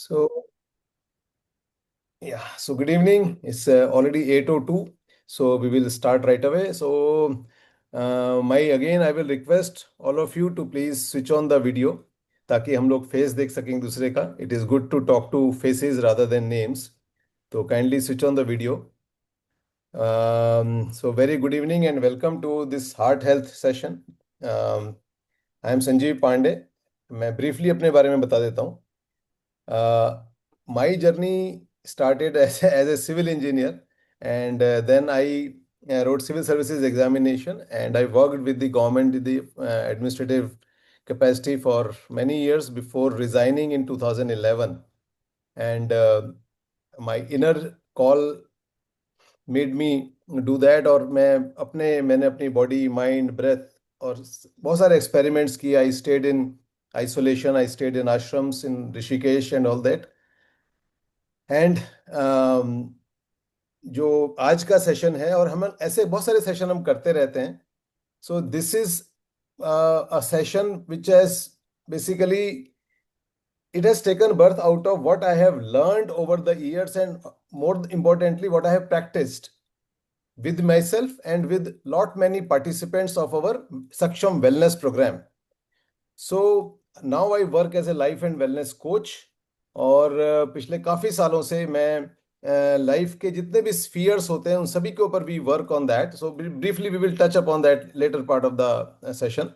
So, yeah, so good evening. It's already 8:02, so we will start right away. So, I will request all of you to please switch on the video ताकि हम लोग face देख सकें एक दूसरे का. It is good to talk to faces rather than names. So, kindly switch on the video. So, very good evening and welcome to this heart health session. I am Sanjeev Pandey. मैं briefly अपने बारे में बता देता हूँ. My journey started as a civil engineer, and then I wrote civil services examination, and I worked with the government in the administrative capacity for many years before resigning in 2011. And my inner call made me do that. और मैंने अपनी body mind breath और बहुत सारे experiments किए. I stayed in isolation, I stayed in ashrams in Rishikesh and all that. And जो आज का सेशन है, और हम ऐसे बहुत सारे सेशन हम करते रहते हैं. सो this is a session which has basically it has taken birth out of what I have learned over the years, and more importantly what I have practiced with myself and with lot many participants of our Saksham Wellness program. So now I work as a life and wellness coach. और पिछले काफ़ी सालों से मैं life के जितने भी spheres होते हैं उन सभी के ऊपर we work on that. So briefly we will touch upon that latter part of the session.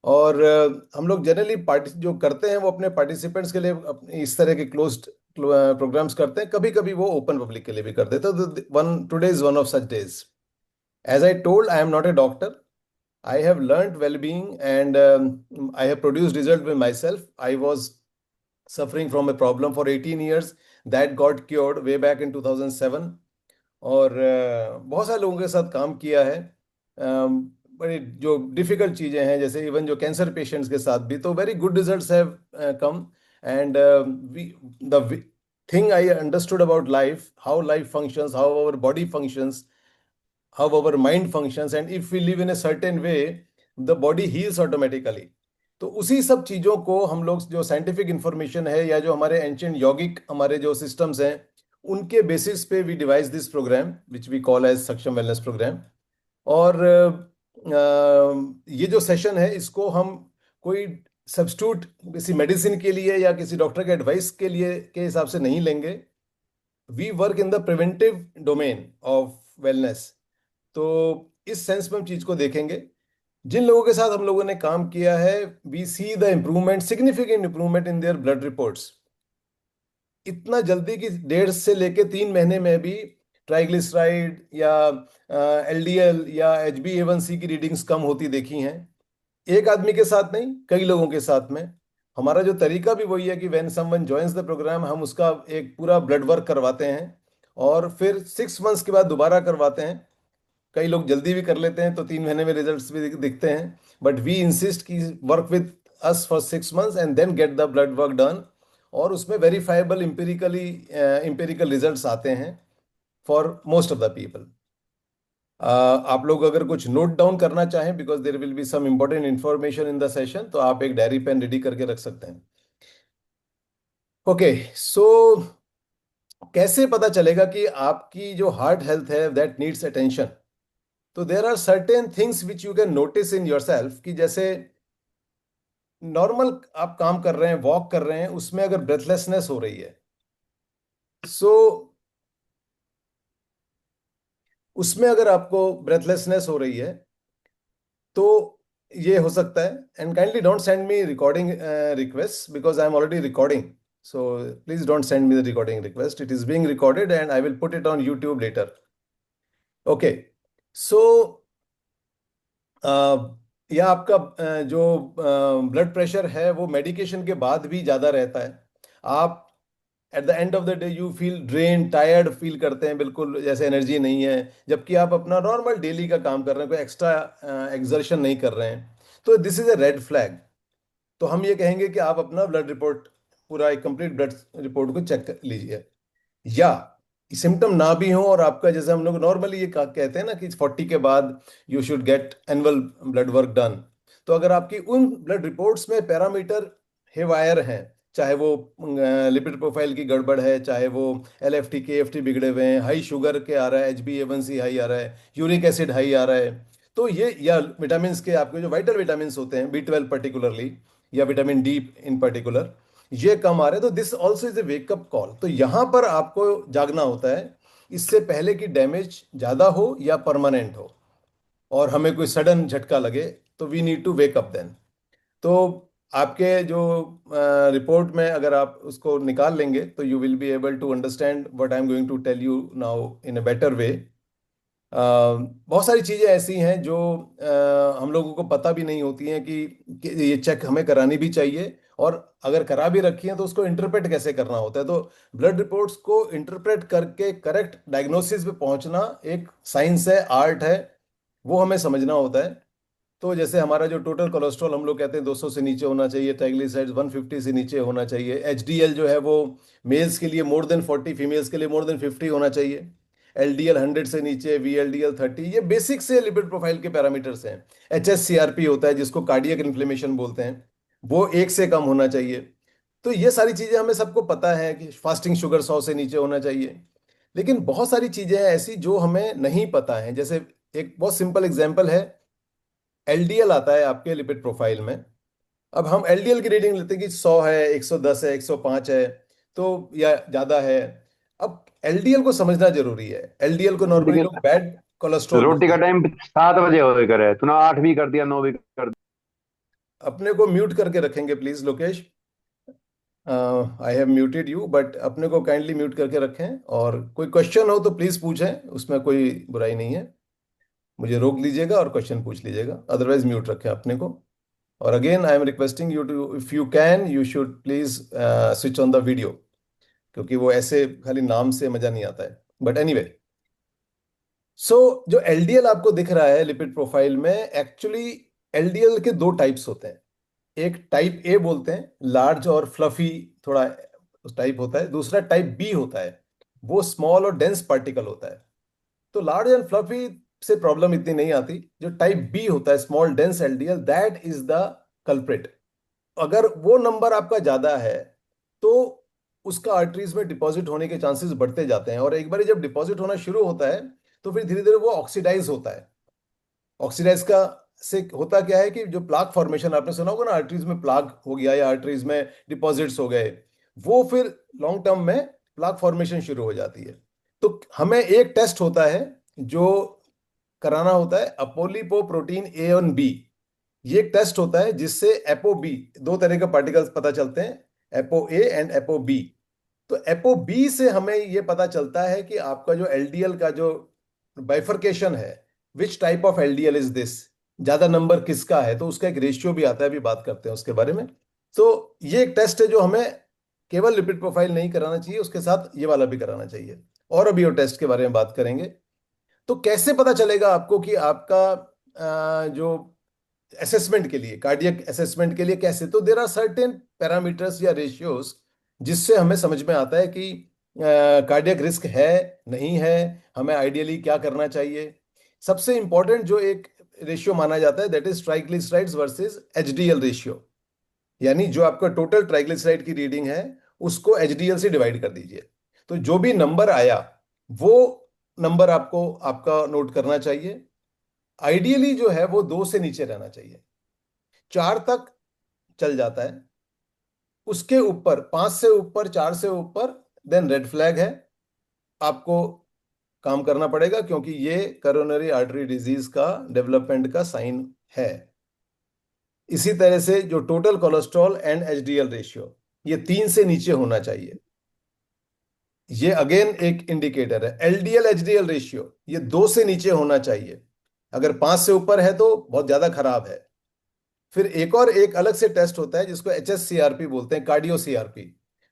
और हम लोग जनरली पार्टी जो करते हैं वो अपने पार्टिसिपेंट्स के लिए इस तरह के क्लोज्ड प्रोग्राम्स करते हैं. कभी कभी वो ओपन पब्लिक के लिए भी करते हैं. तो today is one of such days. As I told, I am not a doctor. I have learned well-being, and I have produced result with myself. I was suffering from a problem for 18 years that got cured way back in 2007. और बहुत सारे लोगों के साथ काम किया है. बड़ी जो डिफिकल्ट चीज़ें हैं, जैसे इवन जो कैंसर पेशेंट्स के साथ भी, तो very good results have come. And the thing I understood about life, how life functions, how our body functions, how our mind functions, and if we live in a certain way the body heals automatically. तो उसी सब चीज़ों को हम लोग, जो scientific information है या जो हमारे एंशियंट यौगिक हमारे जो सिस्टम्स हैं, उनके बेसिस पे we devise this program which we call as Saksham wellness program. और ये जो सेशन है इसको हम कोई सब्स्टिट्यूट किसी मेडिसिन के लिए या किसी डॉक्टर के एडवाइस के लिए के हिसाब से नहीं लेंगे. We work in the preventive domain of wellness. तो इस सेंस में हम चीज को देखेंगे. जिन लोगों के साथ हम लोगों ने काम किया है, we see the improvement, significant improvement in their blood reports. इतना जल्दी कि 1.5 से 3 महीने में भी ट्राइग्लिसराइड या एलडीएल या HbA1c की रीडिंग्स कम होती देखी हैं. एक आदमी के साथ नहीं, कई लोगों के साथ में. हमारा जो तरीका भी वही है कि when someone joins the program, हम उसका एक पूरा ब्लड वर्क करवाते हैं और फिर 6 मंथ्स के बाद दोबारा करवाते हैं. कई लोग जल्दी भी कर लेते हैं तो 3 महीने में रिजल्ट्स भी दिखते हैं. बट वी इंसिस्ट की work with us for 6 months and then get the blood work done. और उसमें वेरीफाइबल इम्पेरिकल रिजल्ट्स आते हैं for most of the people. आप लोग अगर कुछ नोट डाउन करना चाहें, because there will be some important information in the session, तो आप एक डायरी पेन रेडी करके रख सकते हैं. ओके, सो कैसे पता चलेगा कि आपकी जो हार्ट हेल्थ है दैट नीड्स अटेंशन? तो there are certain things which you can notice in yourself, कि जैसे नॉर्मल आप काम कर रहे हैं, वॉक कर रहे हैं, उसमें अगर ब्रेथलेसनेस हो रही है, सो उसमें अगर आपको ब्रेथलेसनेस हो रही है तो ये हो सकता है. And kindly don't send me recording request because I am already recording. So please don't send me the recording request. It is being recorded and I will put it on YouTube later. Okay. So या आपका जो blood pressure है वो medication के बाद भी ज़्यादा रहता है. आप at the end of the day you feel drain, tired feel करते हैं, बिल्कुल जैसे एनर्जी नहीं है, जबकि आप अपना नॉर्मल डेली का काम कर रहे हैं, कोई एक्स्ट्रा एक्सर्शन नहीं कर रहे हैं. तो this is a red flag. तो हम ये कहेंगे कि आप अपना ब्लड रिपोर्ट, पूरा एक कंप्लीट ब्लड रिपोर्ट को चेक कर लीजिए. या सिम्टम ना भी हो और आपका, जैसे हम लोग नॉर्मली ये कहते हैं ना कि 40 के बाद you should get annual blood work done. तो अगर आपकी उन ब्लड रिपोर्ट्स में पैरामीटर हेवायर हैं, चाहे वो लिपिड प्रोफाइल की गड़बड़ है, चाहे वो LFT KFT बिगड़े हुए हैं, हाई शुगर के आ रहा है, HbA1c हाई आ रहा है, यूरिक एसिड हाई आ रहा है, तो ये, या विटामिन के आपके जो वाइटल विटामिन होते हैं, B12 पर्टिकुलरली, या विटामिन डी इन पर्टिकुलर, ये कम आ रहे हैं, तो this also is a wake up call. तो यहां पर आपको जागना होता है, इससे पहले कि डैमेज ज्यादा हो या परमानेंट हो और हमें कोई सडन झटका लगे, तो we need to wake up then. तो आपके जो रिपोर्ट में अगर आप उसको निकाल लेंगे, तो you will be able to understand what I am going to tell you now in a better way. बहुत सारी चीज़ें ऐसी हैं जो हम लोगों को पता भी नहीं होती हैं कि ये चेक हमें करानी भी चाहिए, और अगर करा भी रखी हैं तो उसको इंटरप्रेट कैसे करना होता है। तो ब्लड रिपोर्ट्स को इंटरप्रेट करके करेक्ट डायग्नोसिस पे पहुंचना एक साइंस है, आर्ट है, वो हमें समझना होता है। तो जैसे हमारा जो टोटल कोलेस्ट्रॉल हम लोग कहते हैं 200 से नीचे होना चाहिए, ट्राइग्लिसराइड्स 150 से नीचे होना चाहिए, HDL जो है वो मेल्स के लिए मोर देन 40, फीमेल्स के लिए मोर देन 50 होना चाहिए, LDL 100 से नीचे, VLDL 30, ये बेसिक से लिपिड प्रोफाइल के पैरामीटर्स हैं। HSCRP होता है जिसको कार्डियक इन्फ्लेमेशन बोलते हैं, वो 1 से कम होना चाहिए। तो ये सारी चीजें हमें सबको पता है कि फास्टिंग शुगर 100 से नीचे होना चाहिए। लेकिन बहुत सारी चीजें हैं ऐसी जो हमें नहीं पता है। जैसे एक बहुत सिंपल एग्जांपल है, LDL आता है आपके लिपिड प्रोफाइल में। अब हम LDL की रीडिंग लेते हैं कि 100 है, 110 है, 105 है, तो या ज्यादा है। अब LDL को समझना जरूरी है। LDL को नॉर्मली लेकिन लोग बैड कोलेस्ट्रॉल रोटी बोलते का हैं। टाइम 7 बजे हो करे, तूने 8 भी कर दिया, 9 भी कर अपने को म्यूट करके रखेंगे please Lokesh. I have muted you, but अपने को काइंडली म्यूट करके रखें, और कोई क्वेश्चन हो तो प्लीज पूछें, उसमें कोई बुराई नहीं है। मुझे रोक लीजिएगा और क्वेश्चन पूछ लीजिएगा, अदरवाइज म्यूट रखें अपने को। और again I am requesting you to, if you can, you should please switch on the video, क्योंकि वो ऐसे खाली नाम से मजा नहीं आता है। बट एनीवे, सो जो LDL आपको दिख रहा है लिपिड प्रोफाइल में, एक्चुअली LDL के दो टाइप्स होते हैं। एक टाइप A बोलते हैं, लार्ज और फ्लफी थोड़ा टाइप होता है। दूसरा टाइप B होता है, वो स्मॉल और डेंस पार्टिकल होता है। तो लार्ज एंड फ्लफी से प्रॉब्लम इतनी नहीं आती। जो टाइप B होता है, small dense LDL, that is the culprit. अगर वो नंबर आपका ज्यादा है, तो उसका आर्टरीज में डिपॉजिट होने के चांसेस बढ़ते जाते हैं, और एक बार जब डिपॉजिट होना शुरू होता है, तो फिर धीरे धीरे वो ऑक्सीडाइज होता है। ऑक्सीडाइज का से होता क्या है कि जो प्लाक फॉर्मेशन आपने सुना होगा ना, आर्टरीज में प्लाक हो गया या आर्टरीज में डिपॉजिट्स हो गए, वो फिर लॉन्ग टर्म में प्लाक फॉर्मेशन शुरू हो जाती है। तो हमें एक टेस्ट होता है जो कराना होता है, अपोलिपो प्रोटीन A और B। ये एक टेस्ट होता है जिससे एपो बी, दो तरह के पार्टिकल्स पता चलते हैं, apo A and apo B. तो एपो बी से हमें ये पता चलता है कि आपका जो LDL का जो बाइफरकेशन है, which type of LDL is this, ज्यादा नंबर किसका है, तो उसका एक रेशियो भी आता है, अभी बात करते हैं उसके बारे में। तो ये एक टेस्ट है जो हमें केवल लिपिड प्रोफाइल नहीं कराना चाहिए, उसके साथ ये वाला भी कराना चाहिए। और अभी वो टेस्ट के बारे में बात करेंगे। तो कैसे पता चलेगा आपको कि आपका जो असेसमेंट के लिए, कार्डियक असेसमेंट के लिए कैसे, तो देर आर सर्टेन पैरामीटर्स या रेशियोज जिससे हमें समझ में आता है कि कार्डियक रिस्क है, नहीं है, हमें आइडियली क्या करना चाहिए। सबसे इंपॉर्टेंट जो एक रेशियो माना जाता है, that is triglycerides versus HDL ratio. यानी जो आपका टोटल ट्राइग्लिसराइड की रीडिंग है, उसको HDL से डिवाइड कर दीजिए। तो जो भी नंबर आया, वो नंबर आपको आपका नोट करना चाहिए। आइडियली जो है वो 2 से नीचे रहना चाहिए। 4 तक चल जाता है, उसके ऊपर, 5 से ऊपर, 4 से ऊपर, देन रेड फ्लैग है, आपको काम करना पड़ेगा, क्योंकि ये करोनरी आर्टरी डिजीज का डेवलपमेंट का साइन है। इसी तरह से जो total cholesterol and HDL ratio, ये 3 से नीचे होना चाहिए। ये अगेन एक इंडिकेटर है। LDL HDL रेशियो ये 2 से नीचे होना चाहिए। अगर 5 से ऊपर है तो बहुत ज्यादा खराब है। फिर एक और एक अलग से टेस्ट होता है जिसको HSCRP बोलते हैं, कार्डियो CRP।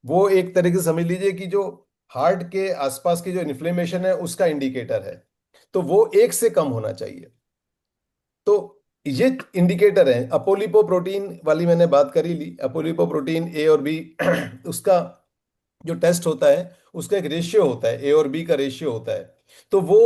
वो एक तरीके से समझ लीजिए कि जो हार्ट के आसपास की जो इन्फ्लेमेशन है उसका इंडिकेटर है। तो वो 1 से कम होना चाहिए। तो ये इंडिकेटर है। अपोलिपो प्रोटीन वाली मैंने बात करी ली, अपोलिपो प्रोटीन A और B उसका जो टेस्ट होता है, उसका एक रेशियो होता है, A और B का रेशियो होता है। तो वो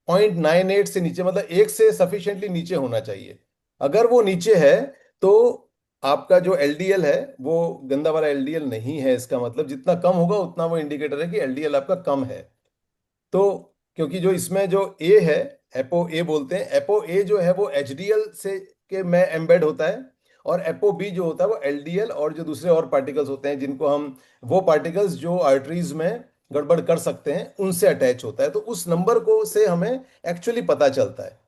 0.98 से नीचे, मतलब 1 से सफिशिएंटली नीचे होना चाहिए। अगर वो नीचे है, तो आपका जो एलडीएल है वो गंदा वाला एलडीएल नहीं है। इसका मतलब जितना कम होगा उतना वो इंडिकेटर है कि एलडीएल आपका कम है। तो क्योंकि जो इसमें जो ए है, एपो ए बोलते हैं, एपो ए जो है वो एचडीएल से के में एम्बेड होता है, और एपो बी जो होता है वो एलडीएल और जो दूसरे और पार्टिकल्स होते हैं जिनको हम, वो पार्टिकल्स जो आर्टरीज में गड़बड़ कर सकते हैं उनसे अटैच होता है। तो उस नंबर को से हमें एक्चुअली पता चलता है।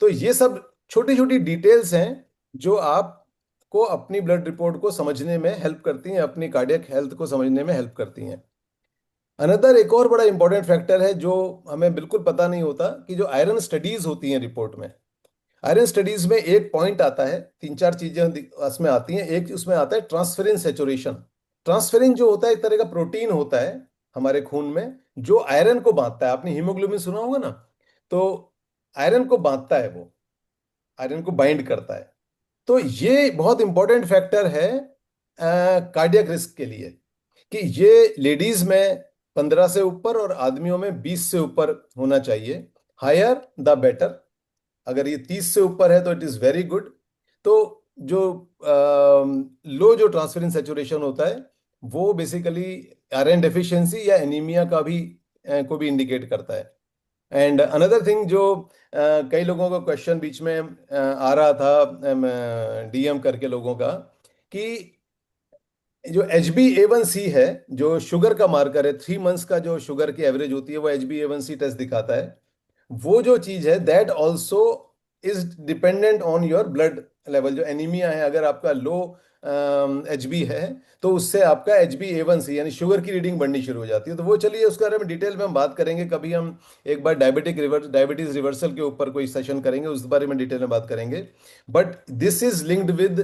तो ये सब छोटी छोटी डिटेल्स हैं जो आपको अपनी ब्लड रिपोर्ट को समझने में हेल्प करती हैं, अपनी कार्डियक हेल्थ को समझने में हेल्प करती हैं। अनदर एक और बड़ा इंपॉर्टेंट फैक्टर है जो हमें बिल्कुल पता नहीं होता, कि जो आयरन स्टडीज होती हैं रिपोर्ट में, आयरन स्टडीज में एक पॉइंट आता है, तीन चार चीजें उसमें आती हैं। एक उसमें आता है ट्रांसफेरिन सेचुरेशन। ट्रांसफेरिन जो होता है एक तरह का प्रोटीन होता है हमारे खून में, जो आयरन को बांधता है। आपने हीमोग्लोबिन सुना होगा ना, तो आयरन को बांधता है वो, आयरन को बाइंड करता है। तो ये बहुत इंपॉर्टेंट फैक्टर है कार्डियक रिस्क के लिए, कि ये लेडीज में 15 से ऊपर और आदमियों में 20 से ऊपर होना चाहिए। Higher the better. अगर ये 30 से ऊपर है तो इट इज वेरी गुड। तो जो लो जो ट्रांसफेरिन सेचुरेशन होता है वो बेसिकली आयरन डेफिशिएंसी या एनीमिया का भी को भी इंडिकेट करता है। एंड अनदर थिंग जो कई लोगों का क्वेश्चन बीच में आ रहा था डीएम करके लोगों का, कि जो एच बी ए वन सी है, जो शुगर का मार्कर है, 3 मंथ्स का जो शुगर की एवरेज होती है वो एच बी ए वन सी टेस्ट दिखाता है। वो जो चीज है that also is dependent on your blood level. जो एनीमिया है, अगर आपका लो एच बी है तो उससे आपका एच बी ए वन सी यानी शुगर की रीडिंग बढ़नी शुरू हो जाती है। तो वो चलिए उसके बारे में डिटेल में हम बात करेंगे कभी। हम एक बार डायबिटीज रिवर्सल के ऊपर कोई सेशन करेंगे, उस बारे में डिटेल में बात करेंगे। But this is linked with,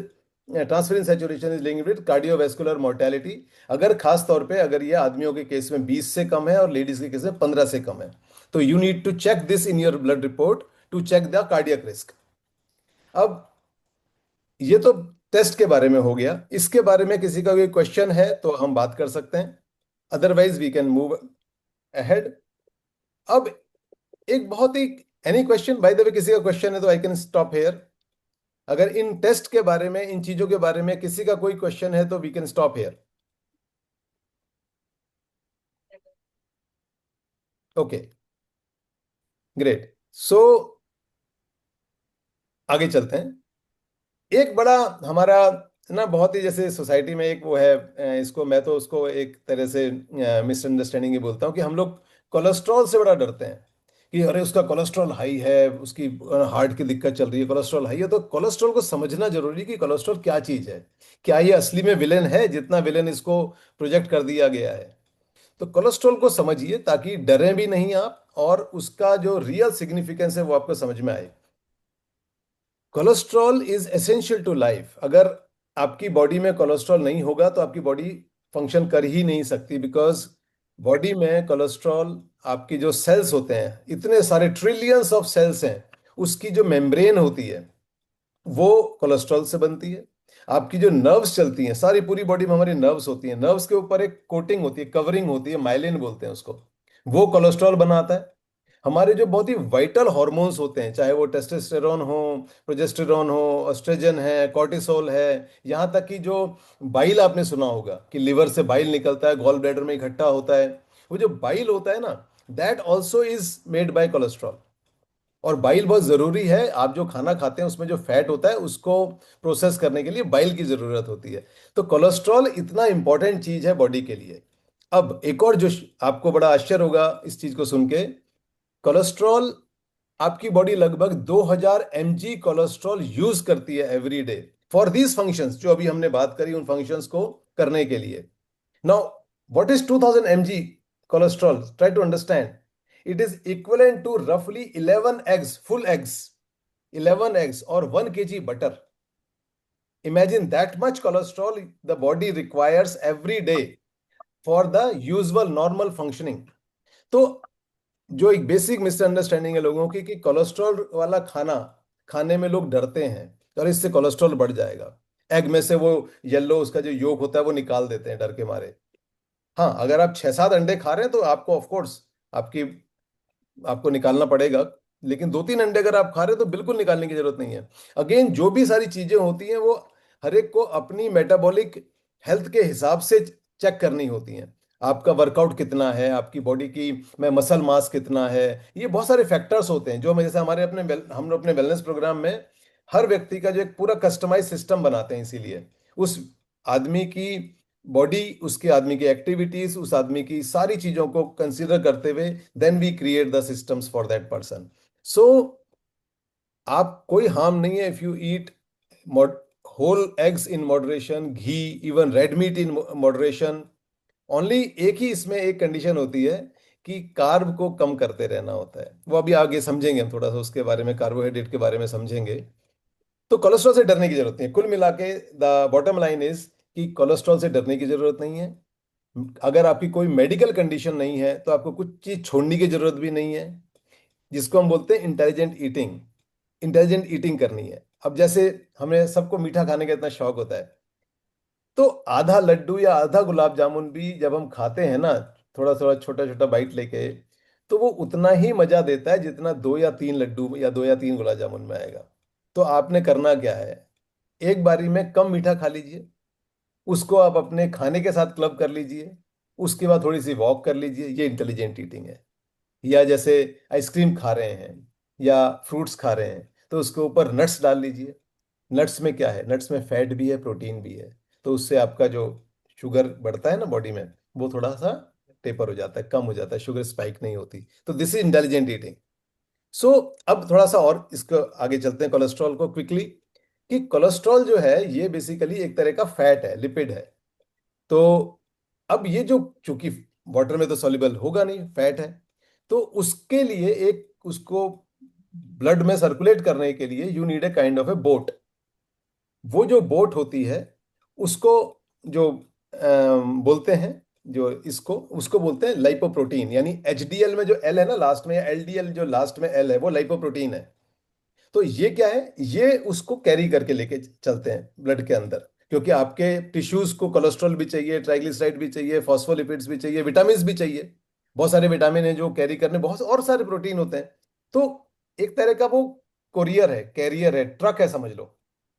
transferrin saturation is linked with cardiovascular mortality. अगर खास तौर पे अगर ये आदमियों के केस में 20 से कम है और लेडीज के केस में 15 से कम है, तो you need to check this in your blood report to check the cardiac risk. अब ये तो टेस्ट के बारे में हो गया। इसके बारे में किसी का कोई क्वेश्चन है तो हम बात कर सकते हैं, otherwise we can move ahead. अब एक बहुत ही, any question by the way, किसी का क्वेश्चन है तो आई कैन स्टॉप हेयर। अगर इन टेस्ट के बारे में, इन चीजों के बारे में किसी का कोई क्वेश्चन है तो we can stop here. Okay, great. So आगे चलते हैं। एक बड़ा हमारा ना, बहुत ही जैसे सोसाइटी में एक वो है, इसको मैं तो उसको एक तरह से मिसअंडरस्टैंडिंग ही बोलता हूँ, कि हम लोग कोलेस्ट्रॉल से बड़ा डरते हैं, कि अरे उसका कोलेस्ट्रॉल हाई है, उसकी हार्ट की दिक्कत चल रही है, कोलेस्ट्रॉल हाई है। तो कोलेस्ट्रॉल को समझना जरूरी है कि कोलेस्ट्रॉल क्या चीज़ है। क्या ये असली में विलेन है जितना विलेन इसको प्रोजेक्ट कर दिया गया है? तो कोलेस्ट्रॉल को समझिए ताकि डरें भी नहीं आप, और उसका जो रियल सिग्निफिकेंस है वो आपको समझ में आए। Cholesterol is essential to life. अगर आपकी बॉडी में कोलेस्ट्रॉल नहीं होगा तो आपकी बॉडी फंक्शन कर ही नहीं सकती, बिकॉज बॉडी में कोलेस्ट्रॉल, आपकी जो सेल्स होते हैं, इतने सारे ट्रिलियंस ऑफ सेल्स हैं, उसकी जो मेम्ब्रेन होती है वो कोलेस्ट्रॉल से बनती है। आपकी जो नर्व्स चलती हैं, सारी पूरी बॉडी में हमारी नर्व्स होती हैं, नर्व्स के ऊपर एक कोटिंग होती है, कवरिंग होती है, माइलिन बोलते हैं उसको, वो कोलेस्ट्रॉल बनाता है। हमारे जो बहुत ही वाइटल हॉर्मोन्स होते हैं, चाहे वो टेस्टोस्टेरोन हो, प्रोजेस्टेरोन हो, एस्ट्रोजन है, कॉर्टिसोल है, यहाँ तक कि जो बाइल, आपने सुना होगा कि लिवर से बाइल निकलता है, गॉल ब्लैडर में इकट्ठा होता है, वो जो बाइल होता है ना, that also is made by cholesterol. और बाइल बहुत जरूरी है। आप जो खाना खाते हैं उसमें जो फैट होता है उसको प्रोसेस करने के लिए बाइल की जरूरत होती है। तो कोलेस्ट्रॉल इतना इंपॉर्टेंट चीज है बॉडी के लिए। अब एक और जो आपको बड़ा आश्चर्य होगा इस चीज को सुन के, कोलेस्ट्रॉल, आपकी बॉडी लगभग 2000 mg कोलेस्ट्रॉल यूज करती है every day for these functions जो अभी हमने बात करी, उन फंक्शंस को करने के लिए। Now what is 2000 mg cholesterol? Try to understand. It is equivalent to roughly 11 eggs, full eggs, 11 eggs or 1 kg butter. Imagine that much cholesterol the body requires every day for the usual normal functioning. तो जो एक basic misunderstanding है लोगों की, कि cholesterol वाला खाना खाने में लोग डरते हैं और इससे कोलेस्ट्रॉल बढ़ जाएगा। एग में से वो येलो उसका जो योक होता है वो निकाल देते हैं डर के मारे। हाँ, अगर आप 6-7 अंडे खा रहे हैं तो आपको ऑफ कोर्स आपकी आपको निकालना पड़ेगा, लेकिन 2-3 अंडे अगर आप खा रहे हैं तो बिल्कुल निकालने की जरूरत नहीं है। अगेन, जो भी सारी चीजें होती हैं वो हर एक को अपनी मेटाबॉलिक हेल्थ के हिसाब से चेक करनी होती हैं। आपका वर्कआउट कितना है, आपकी बॉडी की में मसल मास कितना है, ये बहुत सारे फैक्टर्स होते हैं जो मैं जैसे हमारे हम अपने वेलनेस प्रोग्राम में हर व्यक्ति का जो एक पूरा कस्टमाइज सिस्टम बनाते हैं, इसीलिए उस आदमी की बॉडी, उसके आदमी की एक्टिविटीज, उस आदमी की सारी चीजों को कंसीडर करते हुए then we create the systems for that person. So आप कोई हार्म नहीं है if you eat whole eggs in moderation, ghee, even red meat in moderation. Only एक ही इसमें एक कंडीशन होती है कि कार्ब को कम करते रहना होता है। वो अभी आगे समझेंगे हम, थोड़ा सा उसके बारे में, कार्बोहाइड्रेट के बारे में समझेंगे। तो कोलेस्ट्रॉल से डरने की जरूरत नहीं है। कुल मिला के द बॉटम लाइन इज कि कोलेस्ट्रॉल से डरने की जरूरत नहीं है। अगर आपकी कोई मेडिकल कंडीशन नहीं है तो आपको कुछ चीज छोड़ने की जरूरत भी नहीं है, जिसको हम बोलते हैं इंटेलिजेंट ईटिंग। इंटेलिजेंट ईटिंग करनी है। अब जैसे हमें सबको मीठा खाने का इतना शौक होता है, तो आधा लड्डू या आधा गुलाब जामुन भी जब हम खाते हैं ना, थोड़ा थोड़ा छोटा छोटा बाइट लेके, तो वो उतना ही मजा देता है जितना 2 या 3 लड्डू या 2 या 3 गुलाब जामुन में आएगा। तो आपने करना क्या है, एक बारी में कम मीठा खा लीजिए, उसको आप अपने खाने के साथ क्लब कर लीजिए, उसके बाद थोड़ी सी वॉक कर लीजिए, ये इंटेलिजेंट ईटिंग है। या जैसे आइसक्रीम खा रहे हैं या फ्रूट्स खा रहे हैं, तो उसके ऊपर नट्स डाल लीजिए। नट्स में क्या है, नट्स में फैट भी है, प्रोटीन भी है। तो उससे आपका जो शुगर बढ़ता है ना बॉडी में, वो थोड़ा सा टेपर हो जाता है, कम हो जाता है, शुगर स्पाइक नहीं होती। तो दिस इज इंटेलिजेंट ईटिंग। सो अब थोड़ा सा और इसको आगे चलते हैं, कोलेस्ट्रॉल को क्विकली, कि कोलेस्ट्रॉल जो है ये बेसिकली एक तरह का फैट है, लिपिड है। तो अब ये जो, चूंकि वाटर में तो सॉल्युबल होगा नहीं, फैट है, तो उसके लिए एक उसको ब्लड में सर्कुलेट करने के लिए you need a kind of A boat. वो जो बोट होती है उसको जो बोलते हैं, जो इसको उसको बोलते हैं लाइपोप्रोटीन, यानी एचडीएल में जो एल है ना लास्ट में, या एलडीएल जो लास्ट में एल है, वो लाइपोप्रोटीन है। तो ये क्या है, ये उसको कैरी करके लेके चलते हैं ब्लड के अंदर, क्योंकि आपके टिश्यूज को कोलेस्ट्रॉल भी चाहिए, ट्राइग्लिसराइड भी चाहिए, फॉस्फोलिपिड्स भी चाहिए, विटामिन भी चाहिए। बहुत सारे विटामिन है जो कैरी करने, बहुत और सारे प्रोटीन होते हैं। तो एक तरह का वो कोरियर है, कैरियर है, ट्रक है समझ लो,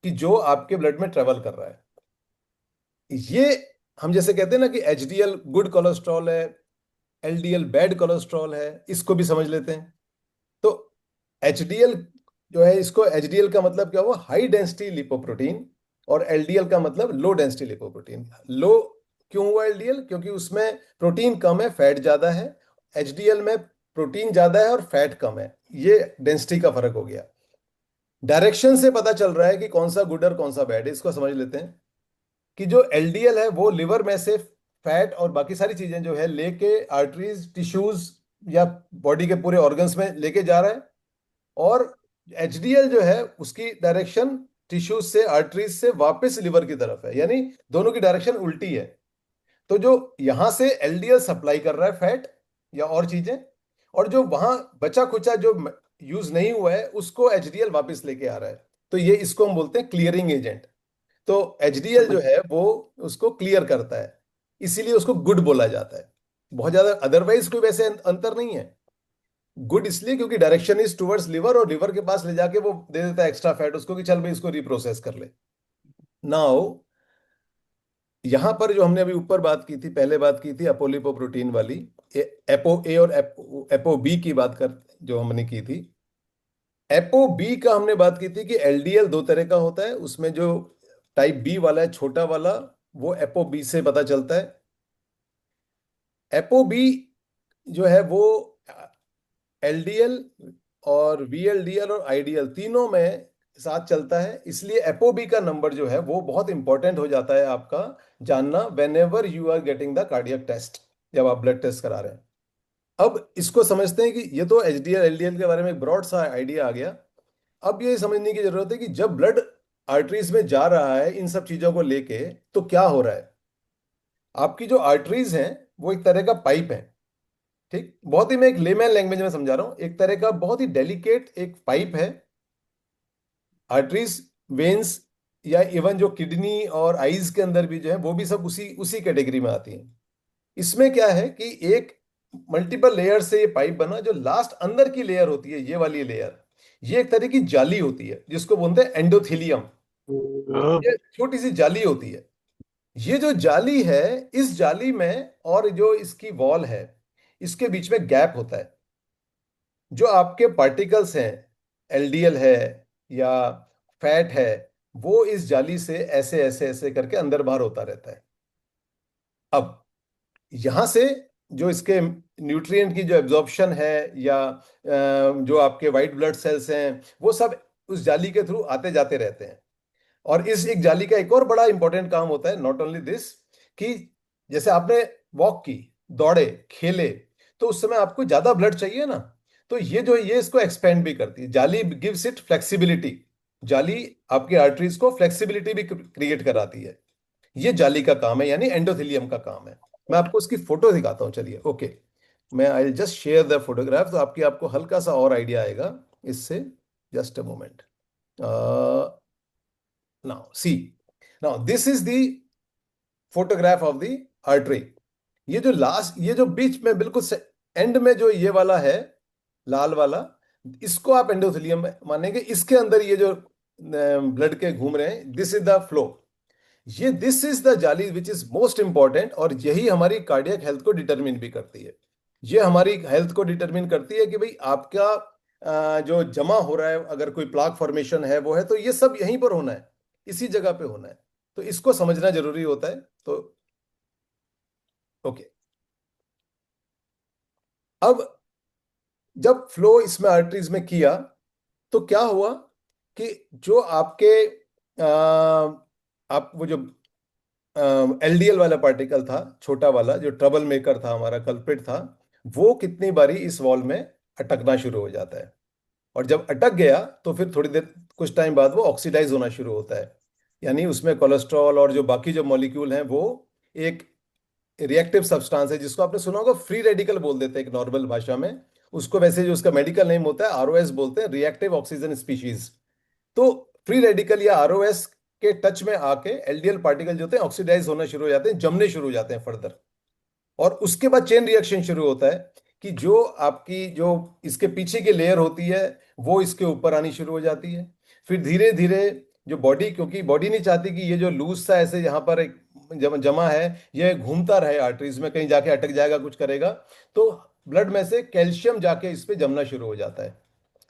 कि जो आपके ब्लड में ट्रेवल कर रहा है। ये हम जैसे कहते हैं ना कि एचडीएल गुड कोलेस्ट्रॉल है, एलडीएल बैड कोलेस्ट्रॉल है, इसको भी समझ लेते हैं। तो एचडीएल जो है, इसको एचडीएल का मतलब क्या हुआ, हाई डेंसिटी लिपोप्रोटीन, और एलडीएल का मतलब लो डेंसिटी लिपोप्रोटीन। लो क्यों हुआ एलडीएल, क्योंकि उसमें प्रोटीन कम है, फैट ज्यादा है। एचडीएल में प्रोटीन ज्यादा है और फैट कम है, ये डेंसिटी का फर्क हो गया। डायरेक्शन से पता चल रहा है कि कौन सा गुड और कौन सा बैड है, इसको समझ लेते हैं। कि जो एलडीएल है वो लिवर में से फैट और बाकी सारी चीजें जो है लेके आर्टरीज, टिश्यूज या बॉडी के पूरे ऑर्गन्स में लेके जा रहा है। और एचडीएल जो है उसकी डायरेक्शन टिश्यूज से, आर्टरीज से वापस लिवर की तरफ है, यानी दोनों की डायरेक्शन उल्टी है। तो जो यहां से एलडीएल सप्लाई कर रहा है फैट या और चीजें, और जो वहां बचा खुचा जो यूज नहीं हुआ है उसको एचडीएल वापस लेके आ रहा है। तो ये, इसको हम बोलते हैं क्लियरिंग एजेंट। तो एचडीएल जो समझ। है वो उसको क्लियर करता है, इसीलिए उसको गुड बोला जाता है। बहुत ज्यादा अदरवाइज कोई वैसे अंतर नहीं है। गुड इसलिए क्योंकि डायरेक्शन इज टुवर्ड्स लिवर, और लिवर के पास ले जाके वो दे देता है एक्स्ट्रा फैट उसको, कि चल भाई इसको रिप्रोसेस कर ले। नाउ यहां पर जो हमने अभी ऊपर बात की थी, पहले बात की थी अपोलिपोप्रोटीन वाली, एपो ए और एपो बी की बात कर, जो हमने की थी। एपो बी का हमने बात की थी कि एलडीएल दो तरह का होता है, उसमें जो टाइप बी वाला है, छोटा वाला, वो एपो बी से पता चलता है। एपो बी जो है वो एलडीएल और वीएलडीएल और आईडीएल तीनों में साथ चलता है, इसलिए एपो बी का नंबर जो है वो बहुत इंपॉर्टेंट हो जाता है आपका जानना, whenever you are getting the cardiac test, जब आप ब्लड टेस्ट करा रहे हैं। अब इसको समझते हैं कि ये तो एचडीएल एलडीएल के बारे में एक ब्रॉड सा आइडिया आ गया। अब ये समझने की जरूरत है कि जब ब्लड आर्टरीज में जा रहा है इन सब चीजों को लेके, तो क्या हो रहा है। आपकी जो आर्टरीज हैं वो एक तरह का पाइप है, ठीक, बहुत ही, मैं एक लेमैन लैंग्वेज में समझा रहा हूं, एक तरह का बहुत ही डेलिकेट एक पाइप है। आर्टरीज, वेन्स, या इवन जो किडनी और आईज के अंदर भी जो है, वो भी सब उसी उसी कैटेगरी में आती हैं। इसमें क्या है कि एक मल्टीपल लेयर से ये पाइप बना, जो लास्ट अंदर की लेयर होती है, ये वाली लेयर, ये एक तरह की जाली होती है जिसको बोलते हैं एंडोथेलियम। ये छोटी सी जाली होती है। ये जो जाली है, इस जाली में और जो इसकी वॉल है, इसके बीच में गैप होता है। जो आपके पार्टिकल्स हैं, एलडीएल है या फैट है, वो इस जाली से ऐसे ऐसे ऐसे करके अंदर बाहर होता रहता है। अब यहां से जो इसके न्यूट्रिएंट की जो एब्जॉर्प्शन है, या जो आपके वाइट ब्लड सेल्स हैं, वो सब उस जाली के थ्रू आते जाते रहते हैं। और इस एक जाली का एक और बड़ा इंपॉर्टेंट काम होता है, नॉट ओनली दिस, कि जैसे आपने वॉक की, दौड़े, खेले, तो उस समय आपको ज्यादा ब्लड चाहिए ना, तो ये जो ये इसको एक्सपेंड भी करती है। जाली गिव्स इट फ्लेक्सिबिलिटी। जाली आपकी आर्टरीज को फ्लेक्सिबिलिटी भी क्रिएट कराती है। ये जाली का काम है, यानी एंडोथेलियम का काम है। मैं आपको उसकी फोटो दिखाता हूँ, चलिए। ओके, मैं I just share the photograph, तो आपको हल्का सा और आइडिया आएगा इससे। Just a moment. Now see, now this is the photograph of the artery. ये जो लास्ट, ये जो बीच में बिल्कुल एंड में जो ये वाला है, लाल वाला, इसको आप एंडोथेलियम मानेंगे। इसके अंदर ये जो ब्लड के घूम रहे हैं, दिस इज द फ्लो। ये दिस इज द जाली विच इज मोस्ट इंपॉर्टेंट, और यही हमारी कार्डियक हेल्थ को डिटरमिन भी करती है। ये हमारी हेल्थ को डिटरमिन करती है कि भाई आपका जो जमा हो रहा है, अगर कोई प्लाक फॉर्मेशन है वो है, तो ये सब यहीं पर होना है, इसी जगह पे होना है। तो इसको समझना जरूरी होता है। तो ओके, अब जब फ्लो इसमें आर्टरीज में किया, तो क्या हुआ कि जो आपके आप वो जो एलडीएल वाला पार्टिकल था, छोटा वाला, जो ट्रबल मेकर था, हमारा कल्प्रिट था, वो कितनी बारी इस वॉल में अटकना शुरू हो जाता है। और जब अटक गया, तो फिर थोड़ी देर, कुछ टाइम बाद वो ऑक्सीडाइज होना शुरू होता है। यानी उसमें कोलेस्ट्रॉल और जो बाकी जो मॉलिक्यूल हैं, वो एक रिएक्टिव सब्सटेंस है, जिसको आपने सुना होगा फ्री रेडिकल बोल देते हैं एक नॉर्मल भाषा में। उसको वैसे जो उसका मेडिकल नेम होता है, आरओएस बोलते हैं, रिएक्टिव ऑक्सीजन स्पीशीज। तो फ्री रेडिकल या आरओएस के टच में आके एलडीएल पार्टिकल जो होते हैं ऑक्सीडाइज होना शुरू हो जाते हैं, जमने शुरू हो जाते हैं फर्दर। और उसके बाद चेन रिएक्शन शुरू होता है कि जो आपकी जो इसके पीछे की लेयर होती है, वो इसके ऊपर आनी शुरू हो जाती है। फिर धीरे धीरे जो बॉडी, क्योंकि बॉडी नहीं चाहती कि ये जो लूज सा ऐसे यहाँ पर एक जमा है, ये घूमता रहे आर्टरीज में, कहीं जाके अटक जाएगा, कुछ करेगा, तो ब्लड में से कैल्शियम जाके इस पे जमना शुरू हो जाता है,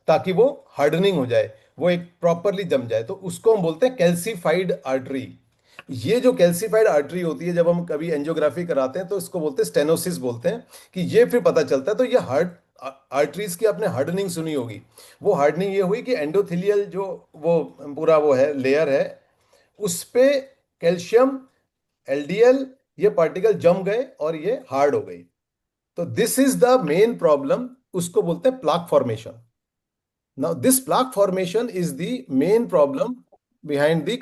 ताकि वो हार्डनिंग हो जाए, वो एक प्रॉपरली जम जाए। तो उसको हम बोलते हैं कैल्सीफाइड आर्टरी। ये जो कैल्सीफाइड आर्टरी होती है, जब हम कभी एंजियोग्राफी कराते हैं, तो इसको बोलते हैं स्टेनोसिस बोलते हैं, कि ये फिर पता चलता है। तो ये हार्ट आर्टरीज की आपने हार्डनिंग सुनी होगी। वो हार्डनिंग ये हुई कि एंडोथेलियल जो वो पूरा वो है, लेयर है, उस पे कैल्शियम, एलडीएल, ये पार्टिकल जम गए और ये हार्ड हो गई। तो this is the main problem, उसको बोलते हैं plaque formation. Now, this plaque formation is the main problem behind the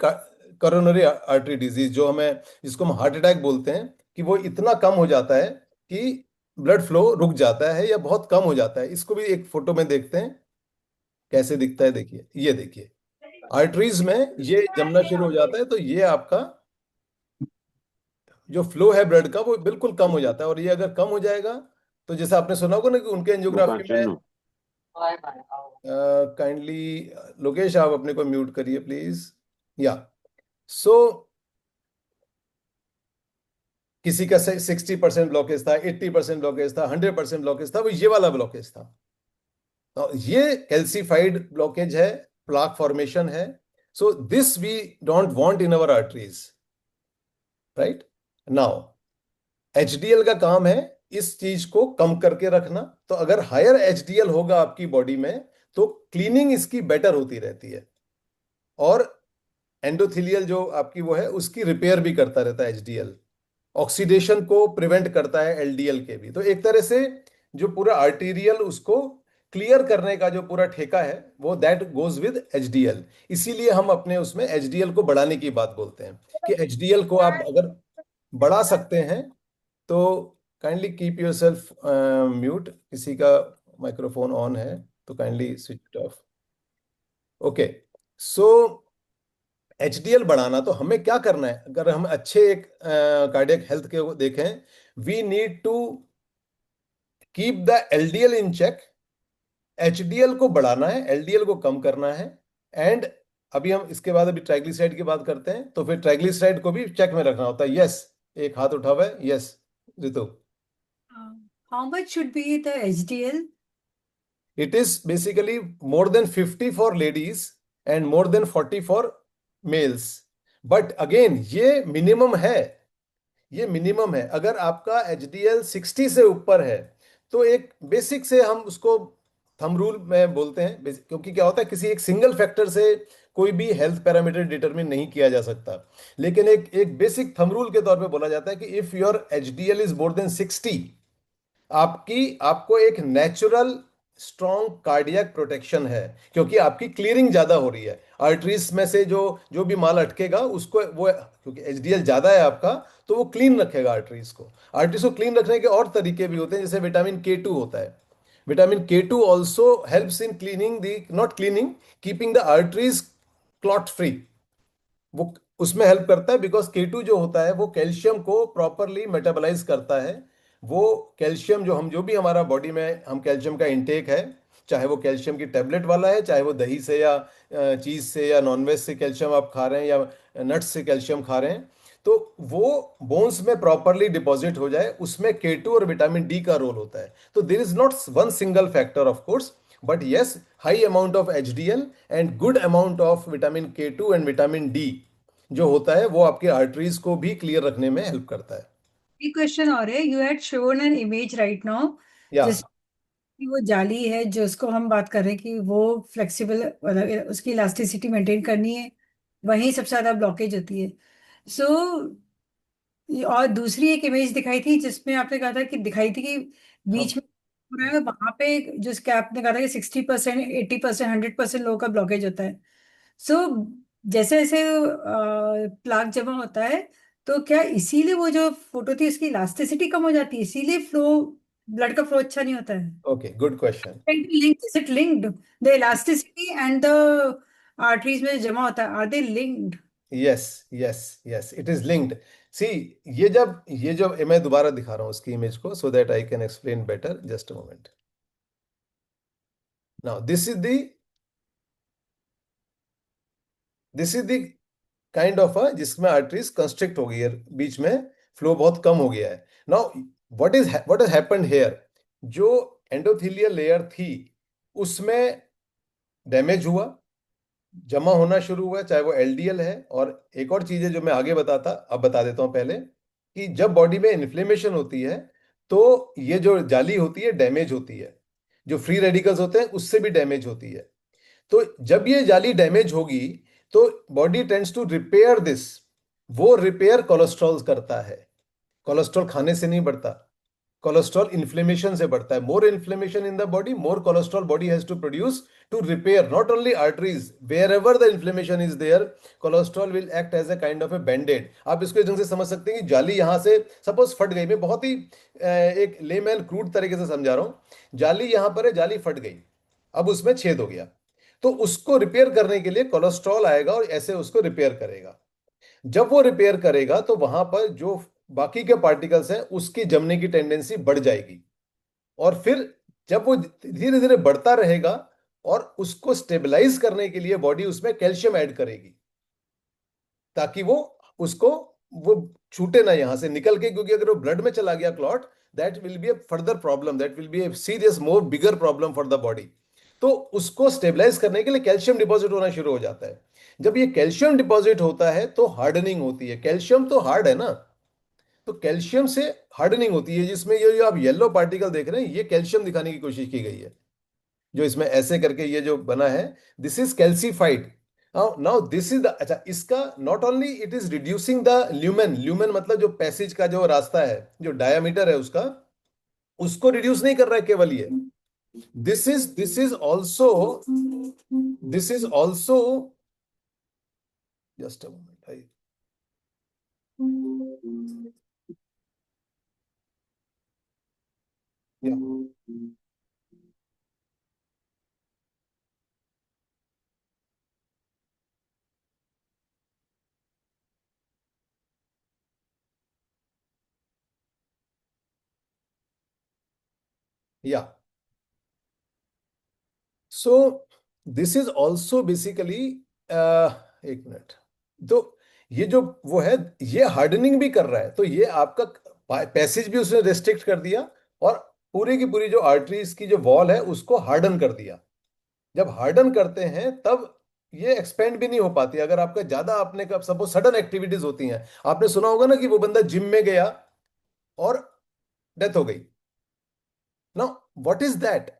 coronary artery disease, जो हमें, जिसको हम हार्ट अटैक बोलते हैं, कि वो इतना कम हो जाता है कि ब्लड फ्लो रुक जाता है या बहुत कम हो जाता है। इसको भी एक फोटो में देखते हैं कैसे दिखता है। देखिए, ये देखिए, आर्टरीज में ये जमना शुरू हो जाता है, तो ये आपका जो फ्लो है ब्लड का, वो बिल्कुल कम हो जाता है। और ये अगर कम हो जाएगा, तो जैसे आपने सुना होगा ना कि उनके एंजियोग्राफी में, काइंडली लोकेश, आप अपने को म्यूट करिए प्लीज। या सो किसी का 60% ब्लॉकेज था, 80% ब्लॉकेज था, 100% ब्लॉकेज था, वो ये वाला ब्लॉकेज था। तो ये कैल्सीफाइड ब्लॉकेज है, प्लाक फॉर्मेशन है। So this we don't want in our arteries, right. Now HDL का काम है इस चीज को कम करके रखना। तो अगर हायर एचडीएल होगा आपकी बॉडी में, तो क्लीनिंग इसकी बेटर होती रहती है, और एंडोथेलियल जो आपकी वो है, उसकी रिपेयर भी करता रहता है एचडीएल। ऑक्सीडेशन को प्रिवेंट करता है एलडीएल के भी। तो एक तरह से जो पूरा आर्टीरियल उसको क्लियर करने का जो पूरा ठेका है, वो दैट गोज विद एचडीएल। इसीलिए हम अपने उसमें एचडीएल को बढ़ाने की बात बोलते हैं, कि एचडीएल को आप अगर बढ़ा सकते हैं, तो kindly keep your self mute. किसी का माइक्रोफोन ऑन है, तो काइंडली स्विच ऑफ। ओके, सो एचडीएल बढ़ाना, तो हमें क्या करना है, अगर हम अच्छे एक कार्डियक हेल्थ के देखें, we need to keep the LDL in check. HDL को बढ़ाना है, एलडीएल को कम करना है, एंड अभी हम इसके बाद अभी ट्राइग्लिसराइड की बात करते हैं, तो फिर ट्राइग्लिसराइड को भी चेक में रखना होता है। यस, एक हाथ उठा हुआ है, yes Ritu. How much should be the HDL? It is basically more than 50 for ladies and more than 40 for males. But again, ये मिनिमम है, ये मिनिमम है। अगर आपका एचडीएल 60 से ऊपर है तो एक बेसिक से हम उसको थंब रूल में बोलते हैं, क्योंकि क्या होता है, किसी एक सिंगल फैक्टर से कोई भी हेल्थ पैरामीटर डिटरमिन नहीं किया जा सकता। लेकिन एक एक बेसिक थंब रूल के तौर पे बोला जाता है कि if your HDL is more than 60, आपको एक नेचुरल स्ट्रॉन्ग कार्डियक प्रोटेक्शन है, क्योंकि आपकी क्लियरिंग ज्यादा हो रही है। आर्टरीज में से जो जो भी माल अटकेगा उसको वो, क्योंकि एचडीएल ज्यादा है आपका, तो वो क्लीन रखेगा आर्टरीज को। आर्टरीज को क्लीन रखने के और तरीके भी होते हैं, जैसे विटामिन के 2 होता है। विटामिन के 2 also helps in cleaning the, not cleaning, keeping the arteries clot free. वो उसमें हेल्प करता है, बिकॉज के 2 जो होता है वो कैल्शियम को प्रॉपरली मेटाबलाइज करता है। वो कैल्शियम जो हम, जो भी हमारा बॉडी में हम कैल्शियम का इंटेक है, चाहे वो कैल्शियम की टेबलेट वाला है, चाहे वो दही से या चीज से या नॉनवेज से कैल्शियम आप खा रहे हैं या नट्स से कैल्शियम खा रहे हैं, तो वो बोन्स में प्रॉपरली डिपॉजिट हो जाए, उसमें के 2 और विटामिन डी का रोल होता है। तो there is not one single factor of course, but yes, high amount of HDL and good amount of vitamin के 2 एंड विटामिन डी जो होता है वो आपके आर्टरीज को भी क्लियर रखने में हेल्प करता है। एक क्वेश्चन और है, you had shown an image right now, या जिसकी वो जाली है जो उसको हम बात कर रहे हैं कि वो फ्लेक्सिबल, मतलब उसकी इलास्टिसिटी मेंटेन करनी है, वहीं सबसे ज्यादा ब्लॉकेज होती है। सो और दूसरी एक इमेज दिखाई थी जिसमें आपने कहा था कि दिखाई थी कि हम बीच में हो रहा है, वहां पे जिसके आपने कहा था कि 60%, 80%, 100% लोगों का ब्लॉकेज होता है। सो जैसे जैसे प्लाक जमा होता है, तो क्या इसीलिए वो जो फोटो थी उसकी इलास्टिसिटी कम हो जाती है, इसीलिए फ्लो, ब्लड का फ्लो अच्छा नहीं होता है? Okay, good question. Is it linked? The elasticity and the arteries में जो जमा होता है, are they linked? Yes, yes, yes, it is linked. See, ये जो मैं दोबारा दिखा रहा हूँ उसकी इमेज को, so that I can explain better. Just a moment. Now this is the kind of अ, जिसमें आर्टरीज कंस्ट्रिक्ट हो गई है, बीच में फ्लो बहुत कम हो गया है। Now what has happened here, जो एंडोथेलियल लेयर थी उसमें डैमेज हुआ, जमा होना शुरू हुआ, चाहे वो एलडीएल है। और एक और चीज है जो मैं आगे बताता, अब बता देता हूं पहले, कि जब बॉडी में इन्फ्लेमेशन होती है तो ये जो जाली होती है डैमेज होती है, जो फ्री रेडिकल्स होते हैं उससे भी डैमेज होती है। तो जब ये जाली डैमेज होगी तो body tends to repair this, वो रिपेयर कोलेस्ट्रॉल करता है। कोलेस्ट्रॉल खाने से नहीं बढ़ता, कोलेस्ट्रॉल इन्फ्लेमेशन से बढ़ता है। More inflammation in the body, more cholesterol body has to produce to repair not only arteries, wherever the inflammation is there, cholesterol will act as a kind of a bandaid. आप इसको इस ढंग से समझ सकते हैं कि जाली यहां से सपोज फट गई, मैं बहुत ही एक लेमैन क्रूड तरीके से समझा रहा हूं। जाली यहां पर है, जाली फट गई, अब उसमें छेद हो गया, तो उसको रिपेयर करने के लिए कोलेस्ट्रॉल आएगा और ऐसे उसको रिपेयर करेगा। जब वो रिपेयर करेगा तो वहां पर जो बाकी के पार्टिकल्स हैं उसकी जमने की टेंडेंसी बढ़ जाएगी। और फिर जब वो धीरे धीरे बढ़ता रहेगा, और उसको स्टेबलाइज करने के लिए बॉडी उसमें कैल्शियम ऐड करेगी, ताकि वो उसको वो छूटे ना यहां से निकल के, क्योंकि अगर वो ब्लड में चला गया clot, that will be A further problem, that will be a serious more bigger problem for the body. तो उसको स्टेबलाइज करने के लिए कैल्शियम डिपॉजिट होना शुरू हो जाता है। जब ये कैल्शियम डिपॉजिट होता है तो हार्डनिंग होती है, कैल्शियम तो हार्ड है ना, तो कैल्शियम से हार्डनिंग होती है, जिसमें ये जो आप येलो पार्टिकल देख रहे हैं ये कैल्शियम दिखाने की कोशिश की गई है, जो इसमें ऐसे करके ये जो बना है, this is calcified. Now this is the, अच्छा, इसका not only it is reducing the lumen, lumen मतलब जो पैसेज का जो रास्ता है, जो डायामीटर है उसका, उसको रिड्यूस नहीं कर रहा है केवल ये, this is also just a moment I, या या सो दिस इज ऑल्सो बेसिकली एक मिनट। तो ये जो वो है, ये हार्डनिंग भी कर रहा है, तो ये आपका पैसेज भी उसने रेस्ट्रिक्ट कर दिया, और पूरी की पूरी जो आर्टरीज की जो वॉल है उसको हार्डन कर दिया। जब हार्डन करते हैं तब ये एक्सपेंड भी नहीं हो पाती। अगर आपका ज्यादा, आपने कब सपोज सडन एक्टिविटीज होती हैं, आपने सुना होगा ना कि वो बंदा जिम में गया और डेथ हो गई ना, व्हाट इज दैट?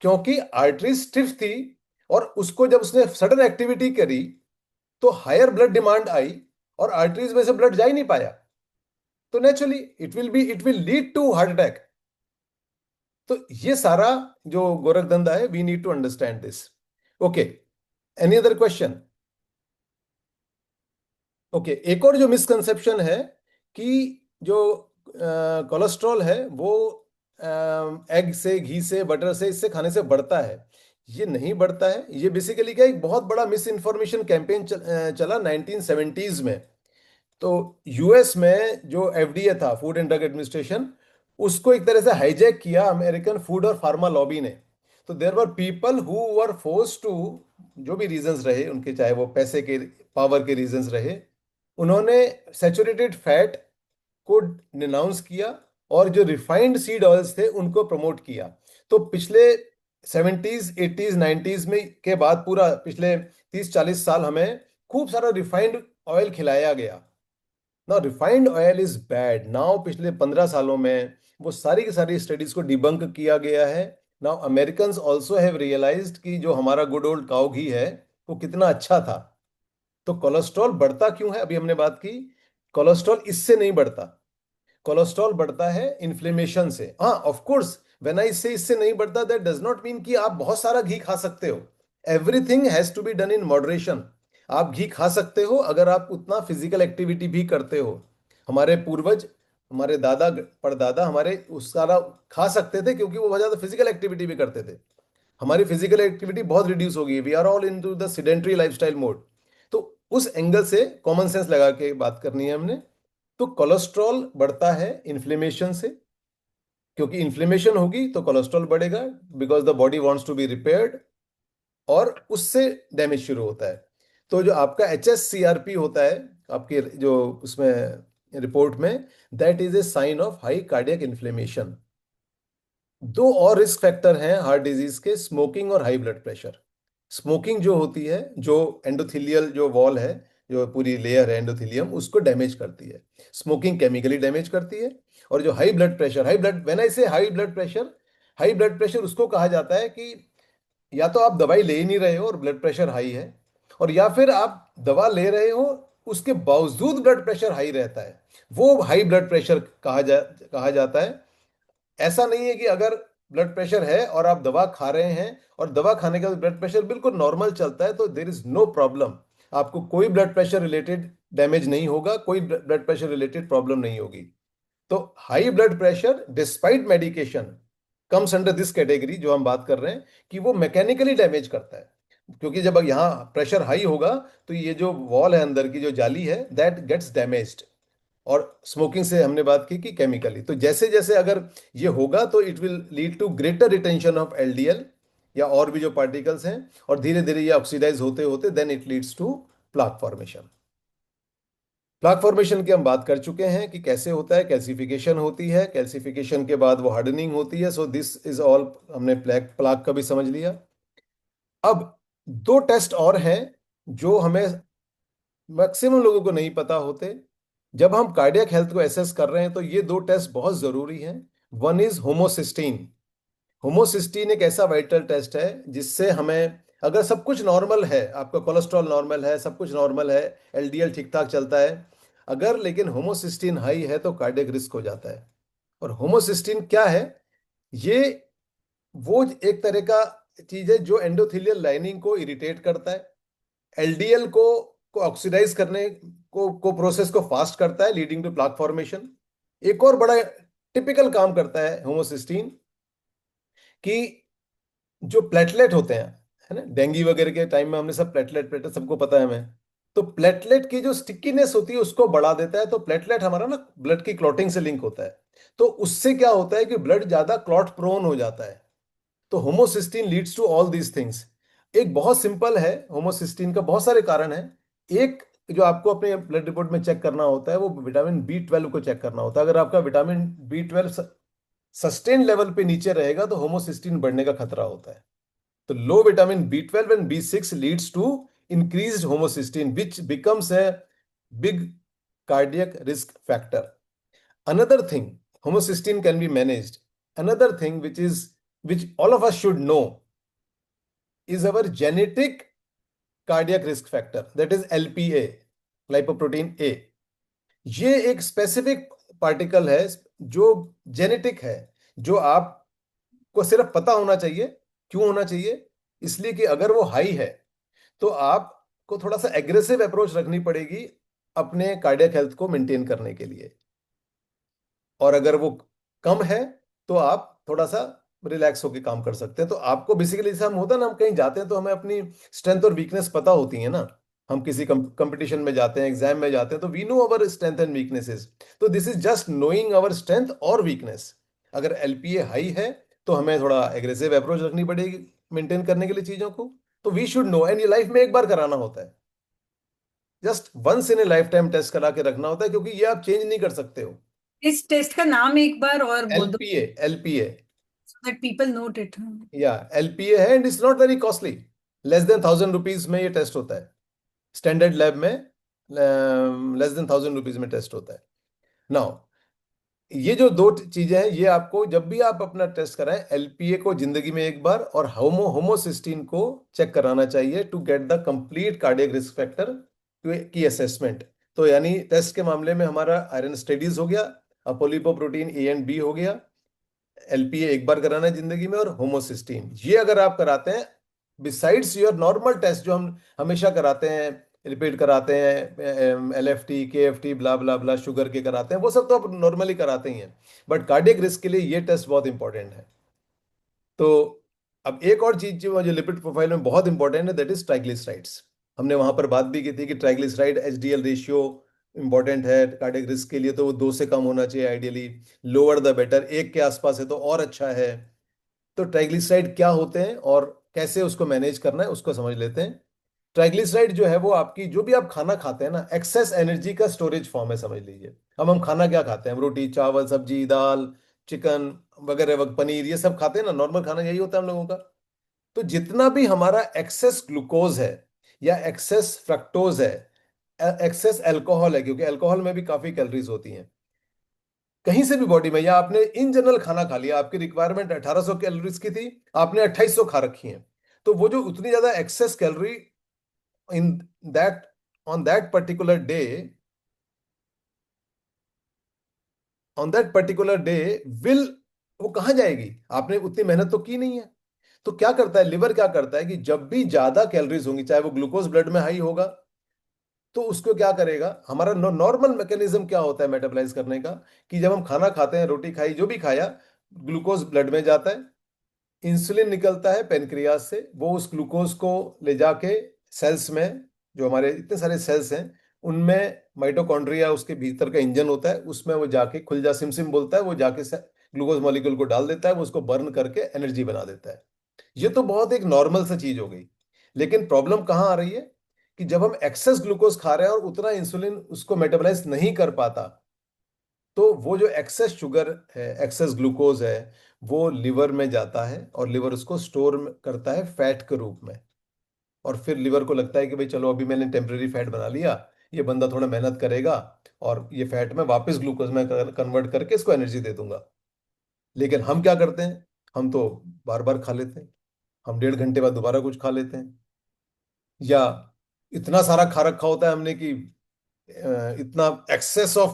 क्योंकि आर्टरी स्टिफ थी, और उसको जब उसने सडन एक्टिविटी करी तो हायर ब्लड डिमांड आई, और आर्टरीज में से ब्लड जा ही नहीं पाया, तो naturally it will lead to heart attack. तो ये सारा जो गोरख धंधा है, we need to understand this. Okay, any other question? Okay, एक और जो मिसकंसेप्शन है कि जो कोलेस्ट्रॉल है वो एग से, घी से, बटर से, इससे खाने से बढ़ता है। ये नहीं बढ़ता है। ये बेसिकली क्या, एक बहुत बड़ा मिस इन्फॉर्मेशन कैंपेन चला 1970s में। तो यूएस में जो एफडीए था, फूड एंड ड्रग एडमिनिस्ट्रेशन, उसको एक तरह से हाईजैक किया अमेरिकन फूड और फार्मा लॉबी ने। तो there were people who were force to, जो भी रीजंस रहे उनके, चाहे वो पैसे के, पावर के रीजंस रहे, उन्होंने सैचुरेटेड फैट को डिनाउंस किया, और जो रिफाइंड सीड ऑयल्स थे उनको प्रमोट किया। तो पिछले 70s 80s 90s में के बाद पूरा पिछले 30 40 साल हमें खूब सारा रिफाइंड ऑयल खिलाया गया। Now refined oil is bad now. पिछले 15 सालों में वो सारी की सारी स्टडीज को डिबंक किया गया है। Now American also have realised कि जो हमारा गुड ओल्ड काउ घी है वो कितना अच्छा था। तो कोलेस्ट्रॉल बढ़ता क्यों है, अभी हमने बात की। कोलेस्ट्रॉल इससे नहीं बढ़ता। कोलेस्ट्रॉल बढ़ता है इन्फ्लेमेशन से। हाँ, ऑफ कोर्स, व्हेन आई से इससे नहीं बढ़ता, दैट डज नॉट मीन कि आप बहुत सारा घी खा सकते हो। Everything has to be done in moderation. आप घी खा सकते हो अगर आप उतना फिजिकल एक्टिविटी भी करते हो। हमारे पूर्वज, हमारे दादा परदादा हमारे उस सारा खा सकते थे, क्योंकि वो बहुत ज्यादा फिजिकल एक्टिविटी भी करते थे। हमारी फिजिकल एक्टिविटी बहुत रिड्यूस हो गई है, we are all into the sedentary lifestyle mode. तो उस एंगल से कॉमन सेंस लगा के बात करनी है हमने। तो कोलेस्ट्रॉल बढ़ता है इन्फ्लेमेशन से, क्योंकि इन्फ्लेमेशन होगी तो कोलेस्ट्रॉल बढ़ेगा, because the body wants to be repaired, और उससे डैमेज शुरू होता है। तो जो आपका HSCRP होता है आपके जो उसमें रिपोर्ट में, that is a sign of high cardiac inflammation. दो और रिस्क फैक्टर हैं हार्ट डिजीज के, स्मोकिंग और हाई ब्लड प्रेशर। स्मोकिंग जो होती है, जो एंडोथेलियल जो वॉल है, जो पूरी लेयर है एंडोथेलियम, उसको डैमेज करती है। स्मोकिंग केमिकली डैमेज करती है। और जो high blood pressure, high blood, when I say high blood pressure, high blood pressure उसको कहा जाता है कि या तो आप दवाई ले ही नहीं रहे हो और ब्लड प्रेशर हाई है, और या फिर आप दवा ले रहे हो उसके बावजूद ब्लड प्रेशर हाई रहता है, वो हाई ब्लड प्रेशर कहा जाता है। ऐसा नहीं है कि अगर ब्लड प्रेशर है और आप दवा खा रहे हैं और दवा खाने के बाद ब्लड प्रेशर बिल्कुल नॉर्मल चलता है तो देर इज नो प्रॉब्लम। आपको कोई ब्लड प्रेशर रिलेटेड डैमेज नहीं होगा, कोई ब्लड प्रेशर रिलेटेड प्रॉब्लम नहीं होगी। तो high blood pressure despite medication comes under this category जो हम बात कर रहे हैं, कि वो मैकेनिकली डैमेज करता है। क्योंकि जब यहाँ प्रेशर हाई होगा तो ये जो वॉल है अंदर की जो जाली है, दैट गेट्स डैमेज्ड। और स्मोकिंग से हमने बात की कि केमिकली, तो जैसे जैसे अगर ये होगा तो it will lead to greater retention of LDL या और भी जो पार्टिकल्स हैं, और धीरे धीरे ये ऑक्सीडाइज होते होते then it leads to plaque formation. Plaque formation की हम बात कर चुके हैं कि कैसे होता है। कैल्सिफिकेशन होती है, कैल्सिफिकेशन के बाद वो हार्डनिंग होती है। सो दिस इज ऑल, हमने प्लाक प्लाक का भी समझ लिया। अब दो टेस्ट और हैं जो हमें मैक्सिमम लोगों को नहीं पता होते। जब हम कार्डियक हेल्थ को एसेस कर रहे हैं तो ये दो टेस्ट बहुत जरूरी हैं। One is homocysteine. होमोसिस्टीन एक ऐसा वाइटल टेस्ट है जिससे हमें, अगर सब कुछ नॉर्मल है, आपका कोलेस्ट्रॉल नॉर्मल है, सब कुछ नॉर्मल है, LDL ठीक ठाक चलता है, अगर लेकिन होमोसिस्टीन हाई है तो कार्डियक रिस्क हो जाता है। और होमोसिस्टीन क्या है? ये वो एक तरह का चीज है जो एंडोथेलियल लाइनिंग को इरिटेट करता है, LDL को ऑक्सीडाइज करने को प्रोसेस को फास्ट करता है, लीडिंग टू प्लाक फॉर्मेशन। एक और बड़ा टिपिकल काम करता है होमोसिस्टीन, कि जो प्लेटलेट होते हैं, है ना, डेंगू वगैरह के टाइम में हमने सब प्लेटलेट प्लेटलेट सबको पता है हमें। तो प्लेटलेट की जो स्टिकीनेस होती है उसको बढ़ा देता है। तो प्लेटलेट हमारा ना ब्लड की क्लॉटिंग से लिंक होता है। तो उससे क्या होता है कि ब्लड ज्यादा क्लॉट प्रोन हो जाता है। तो homocysteine leads to all these things. एक बहुत सिंपल है, होमोसिस्टीन का बहुत सारे कारण है। एक जो आपको अपने ब्लड रिपोर्ट में चेक करना होता है वो विटामिन B12 को चेक करना होता है। अगर आपका विटामिन B12 सस्टेन लेवल पे नीचे रहेगा तो होमोसिस्टीन बढ़ने का खतरा होता है। तो low vitamin B12 and B6 leads to increased homocysteine which becomes a big cardiac risk factor. Another thing, homocysteine can be managed. Another thing which all of us should know is our genetic cardiac risk factor, that is LPA, lipoprotein A. ये एक specific particle है जो genetic है, जो आपको सिर्फ पता होना चाहिए। क्यों होना चाहिए? इसलिए कि अगर वो हाई है तो आपको थोड़ा सा एग्रेसिव अप्रोच रखनी पड़ेगी अपने कार्डियक हेल्थ को मेंटेन करने के लिए, और अगर वो कम है तो आप थोड़ा सा रिलैक्स होकर काम कर सकते हैं। तो आपको बेसिकली जैसे हम होता है ना, हम कहीं जाते हैं तो हमें अपनी स्ट्रेंथ और वीकनेस पता होती है ना। हम किसी कंपटीशन में जाते हैं, एग्जाम में जाते हैं, तो we know our strength and weaknesses. तो this is just knowing our strength और वीकनेस। अगर एलपीए हाई है तो हमें थोड़ा एग्रेसिव अप्रोच रखनी पड़ेगी मेंटेन करने के लिए चीजों को। तो वी शुड नो, एंड ये लाइफ में एक बार कराना होता है, just once in a lifetime test करा के रखना होता है, क्योंकि ये आप चेंज नहीं कर सकते हो। इस टेस्ट का नाम एक बार और बोल दो, LPA, LPA, so that people note it. या एलपीए है, and it's not very costly. Less than 1,000 rupees में ये टेस्ट होता है, स्टैंडर्ड लैब में लेस देन 1,000 रुपीज में टेस्ट होता है। नाउ ये जो दो चीजें हैं, ये आपको जब भी आप अपना टेस्ट कराएं, एलपीए को जिंदगी में एक बार और होमोसिस्टीन को चेक कराना चाहिए to get the complete cardiac risk factor की असेसमेंट। तो यानी टेस्ट के मामले में हमारा आयरन स्टडीज हो गया, अपोलिपोप्रोटीन ए एंड बी हो गया, एलपीए एक बार कराना है जिंदगी में, और होमोसिस्टीन ये अगर आप कराते हैं बिसाइड्स योर नॉर्मल टेस्ट जो हम हमेशा कराते हैं, रिपीट कराते हैं, एलएफटी केएफटी ब्ला ब्ला ब्ला, शुगर के कराते हैं, वो सब तो आप नॉर्मली कराते ही हैं, बट कार्डियक रिस्क के लिए ये टेस्ट बहुत इंपॉर्टेंट है। तो अब एक और चीज जो लिपिड प्रोफाइल में बहुत इंपॉर्टेंट है, दैट इज ट्राइग्लिसराइड्स। हमने वहां पर बात भी की थी कि ट्राइग्लिसराइड एचडीएल रेशियो इंपॉर्टेंट है कार्डियक रिस्क के लिए, तो वो 2 से कम होना चाहिए आइडियली, लोअर द बेटर, 1 के आसपास है तो और अच्छा है। तो ट्राइग्लिसराइड क्या होते हैं और कैसे उसको मैनेज करना है उसको समझ लेते हैं। ट्राइग्लिसराइड जो है वो आपकी जो भी आप खाना खाते हैं ना, एक्सेस एनर्जी का स्टोरेज फॉर्म है, समझ लीजिए। अब हम खाना क्या खाते हैं? रोटी चावल सब्जी दाल चिकन वगैरह वगैरह, पनीर, ये सब खाते हैं ना, नॉर्मल खाना यही होता है हम लोगों का। तो जितना भी हमारा एक्सेस ग्लूकोज है या एक्सेस फ्रक्टोज है, एक्सेस अल्कोहल है, क्योंकि अल्कोहल में भी काफी कैलोरीज होती हैं कहीं से भी बॉडी में, या आपने इन जनरल खाना खा लिया, आपकी रिक्वायरमेंट 1800 कैलोरीज की थी, आपने 2800 खा रखी है, तो वो जो उतनी ज्यादा excess calorie in that on that particular day, on that particular day will, वो कहाँ जाएगी? आपने उतनी मेहनत तो की नहीं है। तो क्या करता है लिवर, क्या करता है कि जब भी ज्यादा कैलोरीज होंगी, चाहे वो ग्लूकोज ब्लड में हाई होगा, तो उसको क्या करेगा, हमारा नॉर्मल मैकेनिज्म क्या होता है मेटाबोलाइज करने का, कि जब हम खाना खाते हैं, रोटी खाई जो भी खाया, ग्लूकोज ब्लड में जाता है, इंसुलिन निकलता है पेनक्रियास से, वो उस ग्लूकोज को ले जाके सेल्स में, जो हमारे इतने सारे सेल्स हैं उनमें, माइटोकॉन्ड्रिया उसके भीतर का इंजन होता है, उसमें वो जाके खुल जा सिम सिम बोलता है, वो जाके ग्लूकोज मॉलिक्यूल को डाल देता है, वो उसको बर्न करके एनर्जी बना देता है। ये तो बहुत एक नॉर्मल सा चीज हो गई। लेकिन प्रॉब्लम कहाँ आ रही है कि जब हम एक्सेस ग्लूकोज खा रहे हैं और उतना इंसुलिन उसको मेटाबोलाइज नहीं कर पाता, तो वो जो एक्सेस शुगर है, एक्सेस ग्लूकोज है, वो लिवर में जाता है और लिवर उसको स्टोर करता है फैट के रूप में। और फिर लिवर को लगता है कि भाई चलो अभी मैंने टेम्परेरी फैट बना लिया, ये बंदा थोड़ा मेहनत करेगा और ये फैट में वापस ग्लूकोज में कन्वर्ट करके इसको एनर्जी दे दूंगा। लेकिन हम क्या करते हैं, हम तो बार बार खा लेते हैं, हम 1.5 घंटे बाद दोबारा कुछ खा लेते हैं, या इतना सारा खा रखा होता है हमने कि इतना एक्सेस ऑफ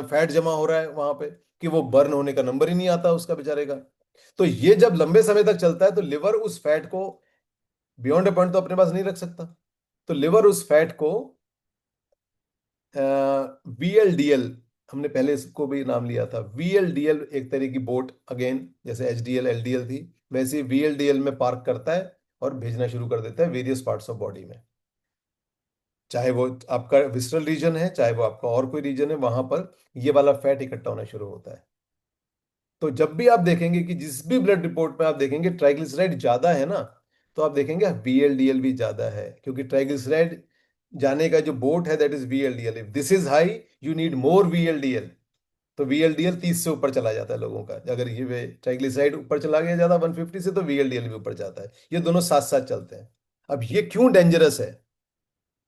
फैट जमा हो रहा है वहां पे कि वो बर्न होने का नंबर ही नहीं आता उसका बेचारे का। तो ये जब लंबे समय तक चलता है तो लिवर उस फैट को बियॉन्ड अ पॉइंट तो अपने पास नहीं रख सकता, तो लिवर उस फैट को VLDL, हमने पहले इसको भी नाम लिया था, VLDL एक तरह की बोट, अगेन जैसे HDL LDL थी, वैसे VLDL में पार्क करता है और भेजना शुरू कर देता है वेरियस पार्ट्स ऑफ बॉडी में। चाहे वो आपका विसरल रीजन है, चाहे वो आपका और कोई रीजन है, वहां पर ये वाला फैट इकट्ठा होना शुरू होता है। तो जब भी आप देखेंगे कि जिस भी ब्लड रिपोर्ट में आप देखेंगे ट्राइग्लिसराइड ज्यादा है ना, तो आप देखेंगे VLDL भी ज्यादा है, क्योंकि ट्राइग्लिसराइड जाने का जो बोट है that is VLDL। If this is high you need more VLDL। तो VLDL 30 से ऊपर चला जाता है लोगों का। अगर ये वे ट्राइग्लिसराइड ऊपर चला गया ज्यादा 150 से, तो VLDL भी ऊपर जाता है। ये दोनों साथ साथ चलते हैं। अब ये क्यों डेंजरस है,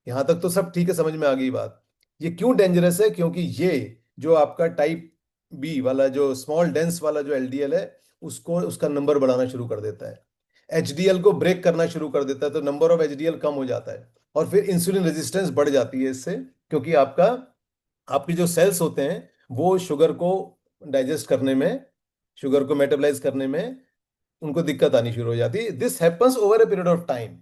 यहां तक तो सब ठीक है, समझ में आ गई बात। ये क्यों डेंजरस है, क्योंकि ये जो आपका टाइप बी वाला जो स्मॉल डेंस वाला जो LDL है, उसको उसका नंबर बढ़ाना शुरू कर देता है। HDL को ब्रेक करना शुरू कर देता है, तो नंबर ऑफ HDL कम हो जाता है, और फिर इंसुलिन रेजिस्टेंस बढ़ जाती है इससे। क्योंकि आपके जो सेल्स होते हैं वो शुगर को डाइजेस्ट करने में, शुगर को मेटाबलाइज करने में उनको दिक्कत आनी शुरू हो जाती है। This happens over a period of time.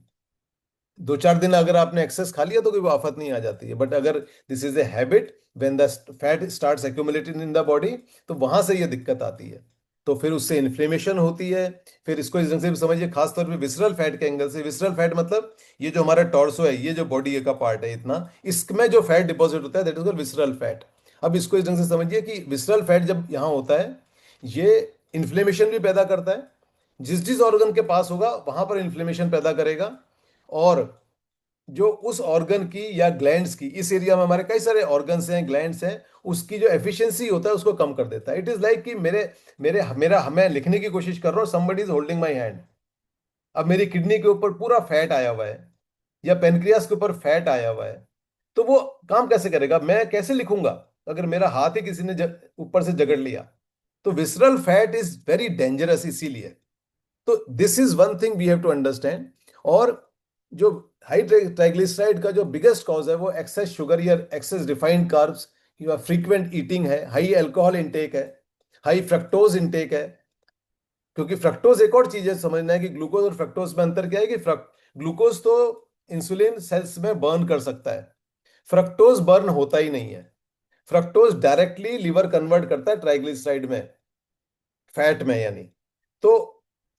2-4 दिन अगर आपने एक्सेस खा लिया तो कोई आफत नहीं आ जाती है, बट अगर this is a habit, when the fat starts accumulating in the body, तो वहां से ये दिक्कत आती है। तो फिर उससे इन्फ्लेमेशन होती है। फिर इसको इस ढंग से भी समझिए, खासतौर पे विसरल फैट के एंगल से। विसरल फैट मतलब ये जो हमारा टॉर्सो है, ये जो बॉडी का पार्ट है इतना, इसमें जो फैट डिपॉजिट होता है that is called visceral fat. अब इसको इस ढंग से समझिए कि विसरल फैट जब यहाँ होता है, ये इन्फ्लेमेशन भी पैदा करता है। जिस जिस ऑर्गन के पास होगा वहां पर इन्फ्लेमेशन पैदा करेगा, और जो उस ऑर्गन की या ग्लैंड्स की, इस एरिया में हमारे कई सारे ऑर्गन्स हैं, ग्लैंड्स हैं, उसकी जो एफिशिएंसी होता है उसको कम कर देता है। इट इज लाइक कि मेरे मेरे मेरा मैं लिखने की कोशिश कर रहा हूँ, somebody is holding my hand. अब मेरी किडनी के ऊपर पूरा फैट आया हुआ है, या पेनक्रियास के ऊपर फैट आया हुआ है, तो वो काम कैसे करेगा, मैं कैसे लिखूंगा अगर मेरा हाथ ही किसी ने ऊपर से जकड़ लिया। तो visceral fat is very dangerous इसीलिए। तो this is one thing we have to understand. और जो हाई ट्राइग्लिसराइड का जो बिगेस्ट कॉज है वो एक्सेस शुगर या एक्सेस रिफाइंड कार्ब्स या फ्रीक्वेंट ईटिंग है, हाई अल्कोहल इंटेक है, हाई फ्रक्टोज इंटेक है। क्योंकि फ्रक्टोज एक और चीज है समझना है कि ग्लूकोज और फ्रक्टोज में अंतर क्या है कि ग्लूकोज तो इंसुलिन सेल्स में बर्न कर सकता है, फ्रक्टोज बर्न होता ही नहीं है। फ्रक्टोज डायरेक्टली लिवर कन्वर्ट करता है ट्राइग्लिसराइड में, फैट में यानी। तो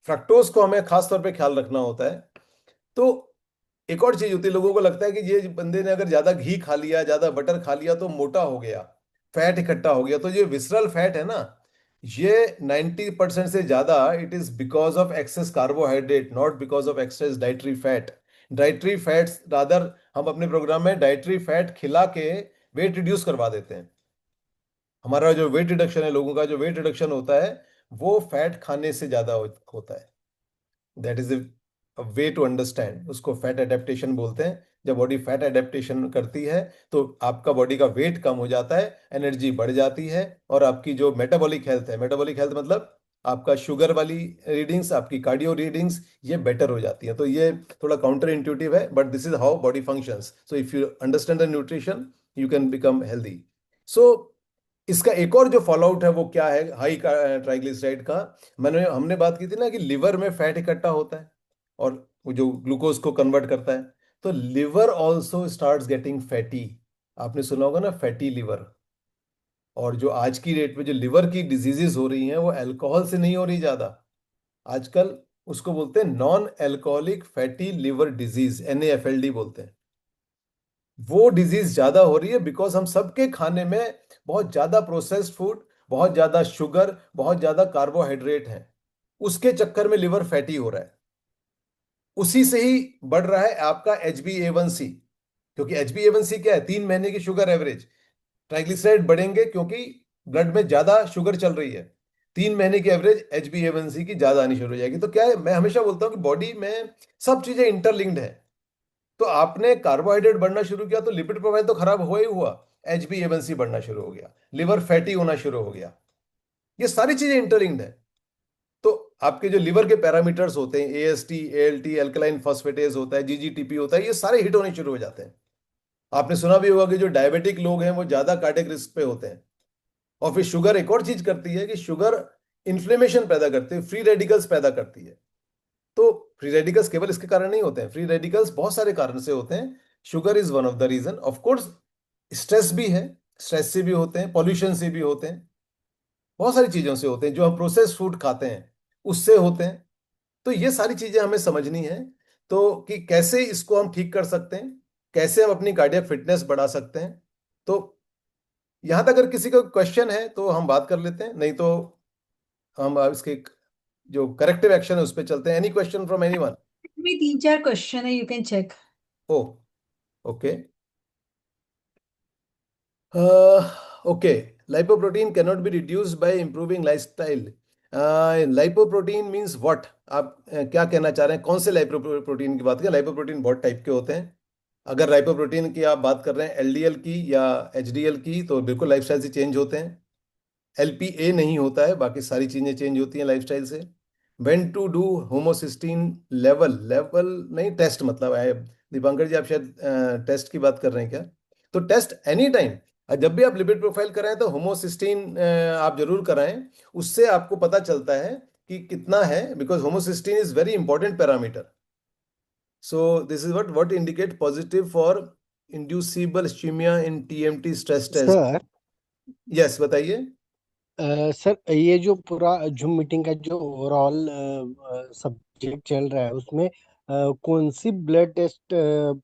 फ्रक्टोज को हमें खास तौर पे ख्याल रखना होता है। तो एक और चीज होती है, लोगों को लगता है कि ये बंदे ने अगर ज्यादा घी खा लिया, ज्यादा बटर खा लिया तो मोटा हो गया, फैट इकट्ठा हो गया। तो ये विसरल फैट है ना, ये 90% से ज्यादा it is because of excess carbohydrate, not because of excess dietary fat. Dietary fats rather, हम अपने प्रोग्राम में डाइटरी फैट खिला के वेट रिड्यूस करवा देते हैं। हमारा जो वेट रिडक्शन है, लोगों का जो वेट रिडक्शन होता है वो फैट खाने से ज्यादा होता है। That is way to understand, उसको फैट एडेप्टेशन बोलते हैं। जब बॉडी फैट एडेप्टेशन करती है तो आपका बॉडी का वेट कम हो जाता है, एनर्जी बढ़ जाती है, और आपकी जो मेटाबॉलिक हेल्थ है, मेटाबॉलिक हेल्थ मतलब आपका शुगर वाली रीडिंग्स, आपकी कार्डियो रीडिंग्स, ये बेटर हो जाती है। तो ये थोड़ा काउंटर इंट्यूटिव है, but this is how body functions. So if you understand the nutrition you can become healthy. So इसका एक और जो फॉलोआउट है वो क्या है हाई ट्राइग्लिसराइड का। हमने बात की थी ना कि लिवर में फैट इकट्ठा होता है और वो जो ग्लूकोज को कन्वर्ट करता है, तो liver also starts getting fatty. आपने सुना होगा ना, फैटी लिवर। और जो आज की डेट में जो लिवर की डिजीजेस हो रही हैं वो अल्कोहल से नहीं हो रही ज्यादा आजकल, उसको बोलते हैं non alcoholic fatty liver disease, NAFLD बोलते हैं। वो डिजीज ज्यादा हो रही है बिकॉज हम सबके खाने में बहुत ज्यादा प्रोसेस्ड फूड, बहुत ज्यादा शुगर, बहुत ज्यादा कार्बोहाइड्रेट है, उसके चक्कर में लिवर फैटी हो रहा है। उसी से ही बढ़ रहा है आपका HbA1c। क्योंकि HbA1c क्या है, 3 महीने की शुगर एवरेज। ट्राइग्लिसराइड बढ़ेंगे क्योंकि ब्लड में ज्यादा शुगर चल रही है, 3 महीने की एवरेज HbA1c की ज्यादा आनी शुरू हो जाएगी। तो क्या है, मैं हमेशा बोलता हूं कि बॉडी में सब चीजें इंटरलिंक्ड है। तो आपने कार्बोहाइड्रेट बढ़ना शुरू किया तो लिपिड प्रोफाइल तो खराब हुआ ही हुआ, HbA1c बढ़ना शुरू हो गया, लिवर फैटी होना शुरू हो गया। ये सारी चीजें इंटरलिंक्ड है। तो आपके जो लिवर के पैरामीटर्स होते हैं, AST, ALT, अल्कलाइन फॉस्फेटेज होता है, GGTP होता है, ये सारे हिट होने शुरू हो जाते हैं। आपने सुना भी होगा कि जो डायबिटिक लोग हैं वो ज्यादा कार्डियक रिस्क पे होते हैं। और फिर शुगर एक और चीज करती है कि शुगर इन्फ्लेमेशन पैदा करती है, फ्री रेडिकल्स पैदा करती है। तो फ्री रेडिकल्स केवल इसके कारण नहीं होते हैं, फ्री रेडिकल्स बहुत सारे कारण से होते हैं। Sugar is one of the reason. Of course stress भी है, स्ट्रेस से भी होते हैं, पॉल्यूशन से भी होते हैं, बहुत सारी चीजों से होते हैं, जो हम प्रोसेस फूड खाते हैं उससे होते हैं। तो ये सारी चीजें हमें समझनी है। तो कि कैसे इसको हम ठीक कर सकते हैं, कैसे हम अपनी कार्डियक फिटनेस बढ़ा सकते हैं। तो यहां तक अगर किसी का क्वेश्चन है तो हम बात कर लेते हैं, नहीं तो हम इसके जो करेक्टिव एक्शन है उस पर चलते हैं। Any question from anyone? में 3-4 क्वेश्चन है, you can check. Oh okay okay lipoprotein cannot be reduced by improving lifestyle. Lipoprotein means what? आप क्या कहना चाह रहे हैं? कौन से लाइपोप्रोटीन की बात करें? लाइपोप्रोटीन बहुत टाइप के होते हैं। अगर लाइपोप्रोटीन की आप बात कर रहे हैं एलडीएल की या एचडीएल की, तो बिल्कुल लाइफस्टाइल से चेंज होते हैं। एलपीए नहीं होता है, बाकी सारी चीजें चेंज होती हैं लाइफस्टाइल से। When to do homocysteine level, level नहीं टेस्ट, मतलब है दीपांकर जी, आप शायद टेस्ट की बात कर रहे हैं क्या? तो टेस्ट एनी टाइम, जब भी आप लिपिड प्रोफाइल कराएं तो होमोसिस्टीन आप जरूर कराएं। उससे आपको पता चलता है कि कितना है, because homocysteine is very important parameter. So this is what indicate positive for inducible ischaemia in TMT stress test. Sir yes बताइए। सर ये जो पूरा जूम मीटिंग का जो ओवरऑल सब्जेक्ट चल रहा है उसमें कौन सी ब्लड टेस्ट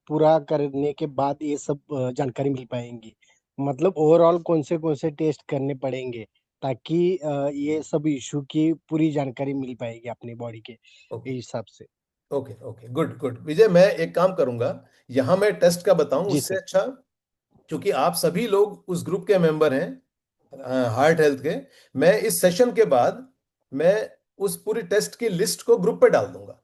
पूरा करने के बाद ये सब जानकारी मिल पाएंगी? मतलब ओवरऑल कौन से टेस्ट करने पड़ेंगे ताकि ये सब इशू की पूरी जानकारी मिल पाएगी अपनी बॉडी के ओके हिसाब से? ओके ओके, गुड गुड विजय, मैं एक काम करूंगा, यहां मैं टेस्ट का बताऊं जी उससे सर। अच्छा, क्योंकि आप सभी लोग उस ग्रुप के मेंबर हैं हार्ट हेल्थ के। मैं इस सेशन के बाद मैं उस पूरी टेस्ट की लिस्ट को ग्रुप पे डाल दूंगा।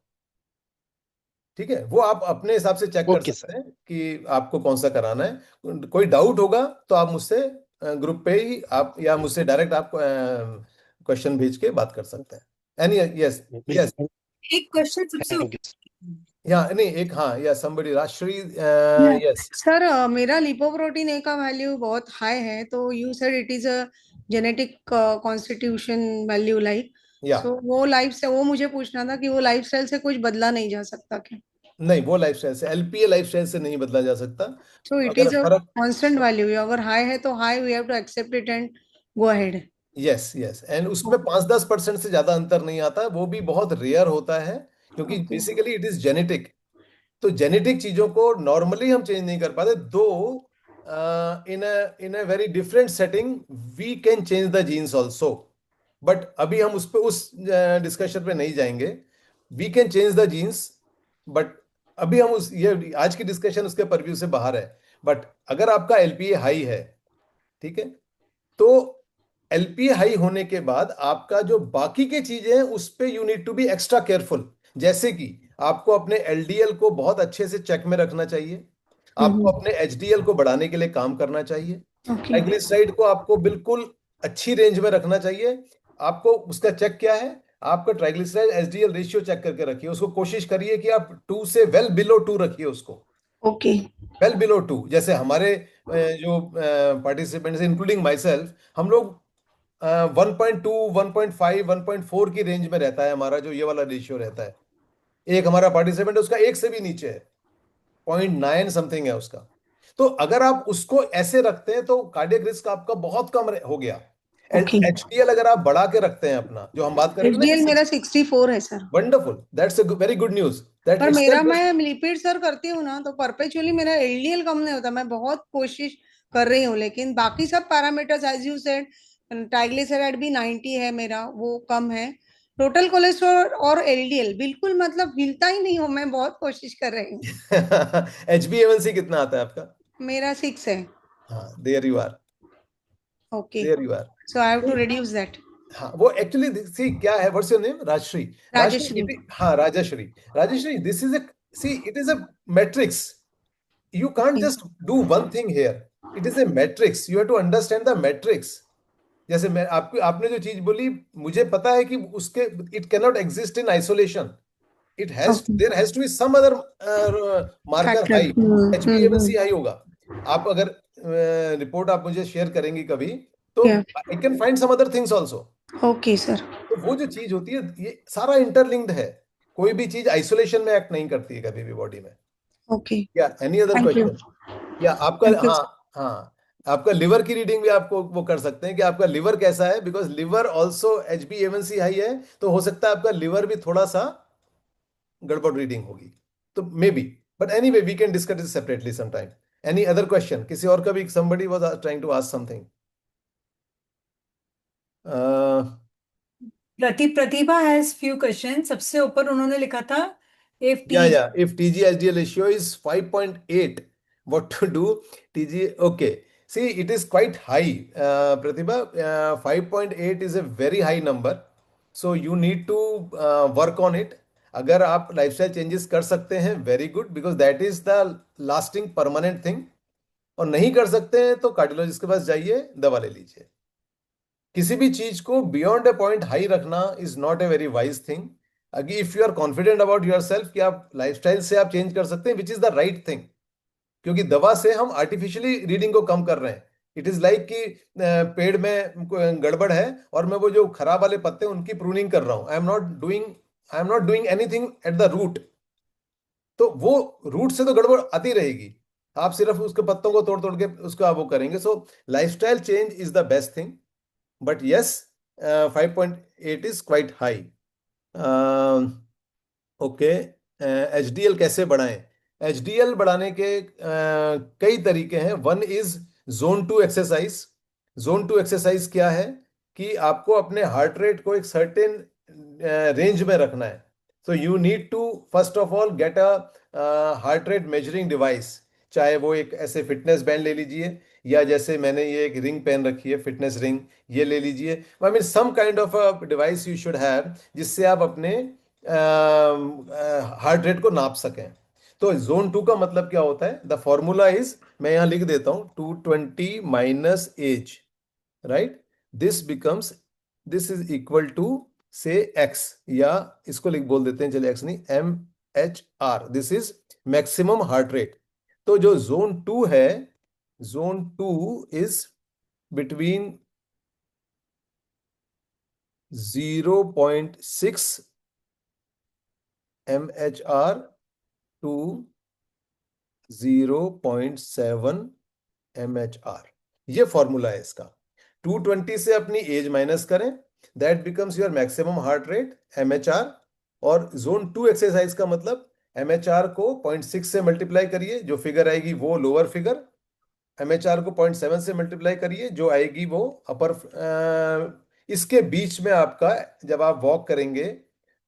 ठीक है, वो आप अपने हिसाब से चेक कर ओके सर। सकते हैं कि आपको कौन सा कराना है। कोई डाउट होगा तो आप मुझसे ग्रुप पे ही आप, या मुझसे डायरेक्ट आप क्वेश्चन भेज के बात कर सकते हैं। एनी यस यस, बिल्कुल। एक क्वेश्चन सबसे थैंक यू। या नहीं एक, हाँ या समबडी राजश्री, यस सर मेरा लिपोप्रोटीन ए का वैल्यू बहुत हाई है, तो you said it is a genetic constitution value like, या सो वो लाइफ से, वो मुझे पूछना था कि वो लाइफस्टाइल से कुछ बदला नहीं जा सकता क्या? नहीं, वो लाइफस्टाइल से, एलपीए लाइफस्टाइल से नहीं बदला जा सकता। सो इट अगर इज अ फर्क, कांस्टेंट वैल्यू, अगर हाई है तो high, we have to accept it and go ahead. Yes yes, and उसमें 5-10% से ज्यादा अंतर नहीं आता, वो भी बहुत रेयर होता है, क्योंकि okay basically it is genetic. तो जेनेटिक चीजों को नॉर्मली हम चेंज नहीं कर पाते, though in a very different setting we can change the genes also. But अभी हम उस डिस्कशन पे नहीं जाएंगे। We can change the genes, but अभी हम उस, ये आज की डिस्कशन उसके परव्यू से बाहर है। बट अगर आपका एलपीए हाई है, ठीक है, तो एलपीए हाई होने के बाद आपका जो बाकी की चीजें हैं उस पे you need to be extra careful. जैसे कि आपको अपने एलडीएल को बहुत अच्छे से चेक में रखना चाहिए, आपको अपने एचडीएल को बढ़ाने के लिए काम करना चाहिए, ओके ट्राइग्लिसराइड को आपको बिल्कुल अच्छी रेंज में रखना चाहिए। आपको उसका चेक क्या है? आपका ट्राइग्लिसराइड एचडीएल रेशियो चेक करके रखिए उसको, कोशिश करिए कि आप 2 से वेल बिलो 2 रखिए उसको, ओके वेल बिलो 2। जैसे हमारे जो पार्टिसिपेंट्स इंक्लूडिंग माई सेल्फ, हम लोग 1.2, 1.5, 1.4 की रेंज में रहता है हमारा जो ये वाला रेशियो रहता है। एक हमारा पार्टिसिपेंट है उसका एक से भी नीचे है, 0.9 समथिंग है उसका। तो अगर आप उसको ऐसे रखते हैं तो कार्डियक रिस्क आपका बहुत कम हो गया। ओके। एचडीएल अगर आप बढ़ा के रखते हैं अपना, जो हम बात करेंगे ना एचडीएल कि मेरा 64 है sir. Wonderful, that's a very good news, that पर मेरा, इटसेल्फ। मैं लिपिड सर करती हूँ ना, तो परपेचुअली मेरा एलडीएल कम नहीं होता, मैं बहुत कोशिश कर रही हूँ, लेकिन बाकी सब parameters as you said, triglyceride भी 90 है मेरा, वो कम है। टोटल कोलेस्ट्रॉल और एलडीएल बिल्कुल मतलब हिलता ही नहीं हूँ, मैं बहुत कोशिश कर रही हूँ। एचबीएवनसी कितना आता है आपका? मेरा 6 है। हाँ, there you are, okay, there you are. So I have to reduce that. हाँ, वो एक्चुअली सी क्या है, what's your name? Rajshree. Rajshree, Rajshree. हाँ Rajshree, Rajshree, this is a, see it is a matrix. You can't okay just do one thing here. It is a matrix. You have to understand the matrix. जैसे मैं आपको, आपने जो चीज बोली, मुझे पता है कि उसके, it cannot exist in isolation. It has, okay there has to be some other marker factor. High, एचबीएवनसी हाई होगा। आप अगर रिपोर्ट आप मुझे शेयर करेंगी कभी, तो या I can find some other things also. Okay sir. तो वो जो चीज होती है, ये सारा इंटरलिंक्ड है, कोई भी चीज आइसोलेशन में एक्ट नहीं करती है कभी भी बॉडी में। ओके, या any other thank you. Question? या आपका, थैंक यू। हाँ हाँ, आपका लिवर की रीडिंग भी आपको वो कर सकते हैं कि आपका लिवर कैसा है, बिकॉज लिवर ऑल्सो एचबीएवनसी हाई है, तो हो सकता है आपका लिवर भी थोड़ा सा गड़बड़ रीडिंग होगी, तो maybe. But anyway we can discuss it separately sometime. Any other question? किसी और का भी, somebody was trying to ask something. Pratibha has few question. सबसे ऊपर उन्होंने लिखा था If Yeah. If TG HDL ratio is 5.8, what to do? TG, okay. See, it is quite high, Pratibha. 5.8 is a very high number. So you need to work on it. अगर आप lifestyle changes कर सकते हैं, very good, because that is the lasting permanent thing. और नहीं कर सकते हैं तो कार्डियोलॉजिस्ट के पास जाइए, दवा ले लीजिए. किसी भी चीज को बियॉन्ड अ पॉइंट हाई रखना is not a very wise thing. अगर if you are confident about yourself कि आप लाइफस्टाइल से आप चेंज कर सकते हैं, which is the right thing. क्योंकि दवा से हम आर्टिफिशियली रीडिंग को कम कर रहे हैं. इट इज लाइक कि पेड़ में गड़बड़ है और मैं वो जो खराब वाले पत्ते हैं उनकी प्रूनिंग कर रहा हूं. I am not doing anything at the root. तो वो रूट से तो गड़बड़ आती रहेगी. आप सिर्फ उसके पत्तों को तोड़ तोड़ के उसको आप वो करेंगे. So lifestyle change is the best thing. But yes, 5.8 is quite high. Okay. HDL कैसे बढ़ाएं? HDL बढ़ाने के कई तरीके हैं. One is zone 2 exercise. Zone 2 exercise क्या है कि आपको अपने हार्ट रेट को एक सर्टेन रेंज में रखना है. So you need to first of all get a heart rate measuring device. चाहे वो एक ऐसे फिटनेस बैंड ले लीजिए, या जैसे मैंने ये एक रिंग पहन रखी है, फिटनेस रिंग, ये ले लीजिए. I mean some kind of a device you should have, जिससे आप अपने हार्ट रेट को नाप सकें. तो जोन 2 का मतलब क्या होता है? द फॉर्मूला इज, मैं यहां लिख देता हूं, 220 minus age, right. This becomes, this is equal to से एक्स, या इसको लिख बोल देते हैं, चलिए एक्स नहीं, MHR. This is maximum heart rate. तो जो जोन 2 है, zone 2 is between 0.6 MHR to 0.7 MHR. ये फॉर्मूला है इसका. 220 से अपनी एज माइनस करें, that becomes your maximum heart rate, MHR. और जोन 2 एक्सरसाइज का मतलब MHR को 0.6 से मल्टीप्लाई करिए, जो फिगर आएगी वो लोअर फिगर. MHR को 0.7 से मल्टीप्लाई करिए, जो आएगी वो अपर. इसके बीच में आपका, जब आप वॉक करेंगे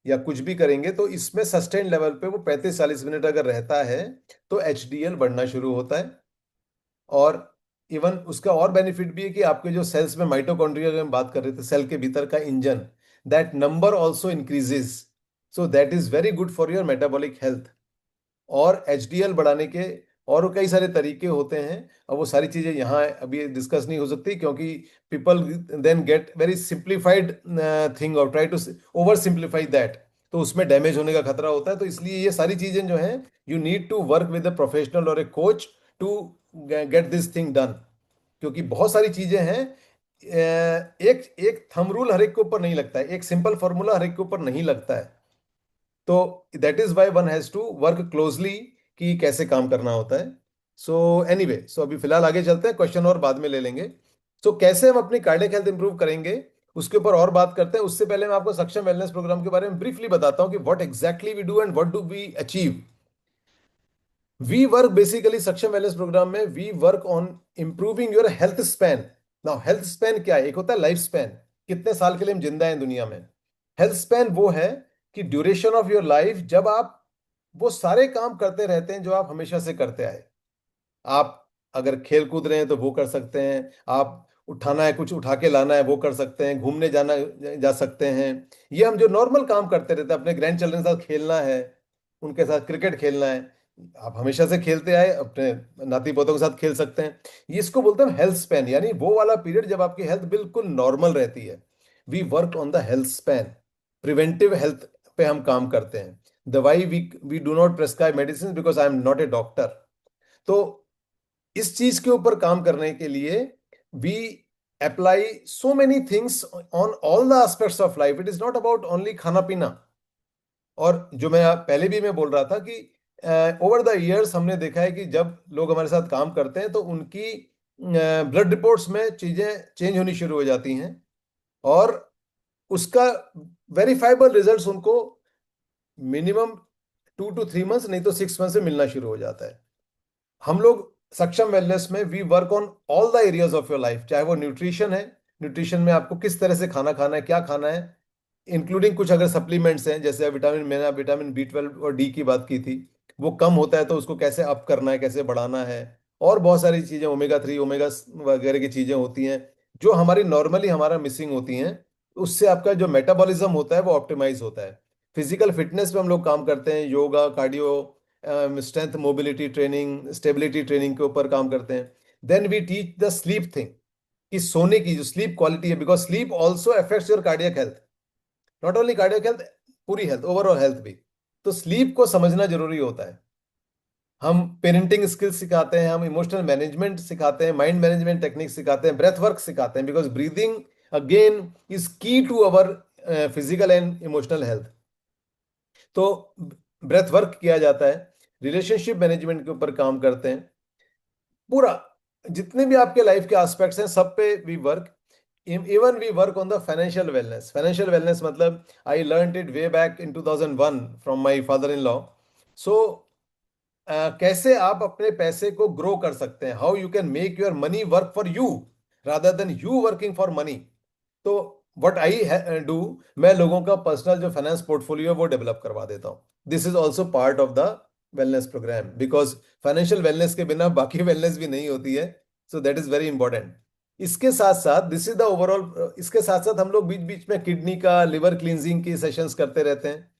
या कुछ भी करेंगे, तो इसमें सस्टेन लेवल पे वो 35-40 मिनट अगर रहता है तो HDL बढ़ना शुरू होता है. और इवन उसका और बेनिफिट भी है कि आपके जो सेल्स में माइटोकॉन्ड्रिया की हम बात कर रहे थे, सेल के भीतर का engine, that number also increases. So that is very good for your metabolic health. और HDL बढ़ाने के और कई सारे तरीके होते हैं, और वो सारी चीजें यहाँ अभी डिस्कस नहीं हो सकती, क्योंकि people then get very simplified thing और try to oversimplify that. तो उसमें डैमेज होने का खतरा होता है. तो इसलिए ये सारी चीजें जो हैं, you need to work with a professional और a coach to get this thing done. क्योंकि बहुत सारी चीजें हैं. एक एक थंब रूल हर एक के ऊपर नहीं लगता है, एक सिंपल फॉर्मूला हर एक के ऊपर नहीं लगता है. तो that is why one has to work closely कि कैसे काम करना होता है. सो एनीवे, सो अभी फिलहाल आगे चलते हैं, क्वेश्चन और बाद में ले लेंगे. सो कैसे हम अपनी कार्डियक हेल्थ इंप्रूव करेंगे, उसके ऊपर और बात करते हैं. उससे पहले मैं आपको सक्षम वेलनेस प्रोग्राम के बारे में ब्रीफली बताता हूं कि what exactly we do and what do we achieve. We work basically, Saksham wellness program में we work on improving your health span. Now health span क्या है? एक होता है लाइफ स्पैन, कितने साल के लिए हम जिंदा हैं दुनिया में. हेल्थ स्पैन वो है कि ड्यूरेशन ऑफ योर लाइफ, जब आप वो सारे काम करते रहते हैं जो आप हमेशा से करते आए. आप अगर खेल कूद रहे हैं तो वो कर सकते हैं, आप उठाना है, कुछ उठा के लाना है, वो कर सकते हैं, घूमने जाना जा सकते हैं. ये हम जो नॉर्मल काम करते रहते हैं, अपने ग्रैंड चिल्ड्रन के साथ खेलना है, उनके साथ क्रिकेट खेलना है, आप हमेशा से खेलते आए, अपने नाती पोतों के साथ खेल सकते हैं. ये इसको बोलते हैं हेल्थ स्पैन, यानी वो वाला पीरियड जब आपकी हेल्थ बिल्कुल नॉर्मल रहती है. We work on the health span. Preventive health पे हम काम करते हैं. दवाई we do not prescribe medicine because I am not a doctor. तो इस चीज के ऊपर काम करने के लिए we apply so many things on all the aspects of life. It is not about only खाना पीना. और जो मैं पहले भी मैं बोल रहा था कि ओवर द इयर्स हमने देखा है कि जब लोग हमारे साथ काम करते हैं तो उनकी ब्लड रिपोर्ट्स में चीजें चेंज होनी शुरू हो जाती हैं, और उसका वेरीफाइबल रिजल्ट्स उनको मिनिमम 2 to 3 months, नहीं तो 6 months में मिलना शुरू हो जाता है. हम लोग सक्षम वेलनेस में we work on all the areas of your life. चाहे वो न्यूट्रिशन है, न्यूट्रिशन में आपको किस तरह से खाना खाना है, क्या खाना है, इंक्लूडिंग कुछ अगर सप्लीमेंट्स हैं, जैसे विटामिन, मैंने विटामिन B12 और डी की बात की थी, वो कम होता है तो उसको कैसे अप करना है, कैसे बढ़ाना है। और बहुत सारी चीजें, ओमेगा 3 ओमेगा वगैरह की चीजें होती हैं जो हमारी नॉर्मली हमारा मिसिंग होती हैं। उससे आपका जो मेटाबॉलिज्म होता है वो ऑप्टिमाइज होता है। फिजिकल फिटनेस पे हम लोग काम करते हैं, yoga, cardio, strength, mobility training, stability training के ऊपर काम करते हैं। Then we teach the sleep thing, कि सोने की जो स्लीप क्वालिटी है, because sleep also affects your cardiac health, not only cardiac health, पूरी हेल्थ, ओवरऑल हेल्थ भी। तो स्लीप को समझना जरूरी होता है। हम पेरेंटिंग स्किल्स सिखाते हैं, हम इमोशनल मैनेजमेंट सिखाते हैं, माइंड मैनेजमेंट टेक्निक सिखाते हैं, ब्रेथ वर्क सिखाते हैं, because breathing again is key to our physical and emotional health. तो ब्रेथ वर्क किया जाता है, रिलेशनशिप मैनेजमेंट के ऊपर काम करते हैं। पूरा जितने भी आपके लाइफ के एस्पेक्ट्स हैं सब पे we work. Even we work on the financial wellness. Financial wellness मतलब I learned it way back in 2001 from my father in law. So कैसे आप अपने पैसे को ग्रो कर सकते हैं, how you can make your money work for you rather than you working for money. तो व्हाट आई डू, मैं लोगों का पर्सनल जो फाइनेंस पोर्टफोलियो है वो डेवलप करवा देता हूँ। This is also part of the wellness program, because financial wellness के बिना बाकी वेलनेस भी नहीं होती है। So that is very important. इसके साथ साथ दिस इज द ओवरऑल, इसके साथ साथ हम लोग बीच बीच में किडनी का, लिवर क्लींजिंग की सेशंस करते रहते हैं।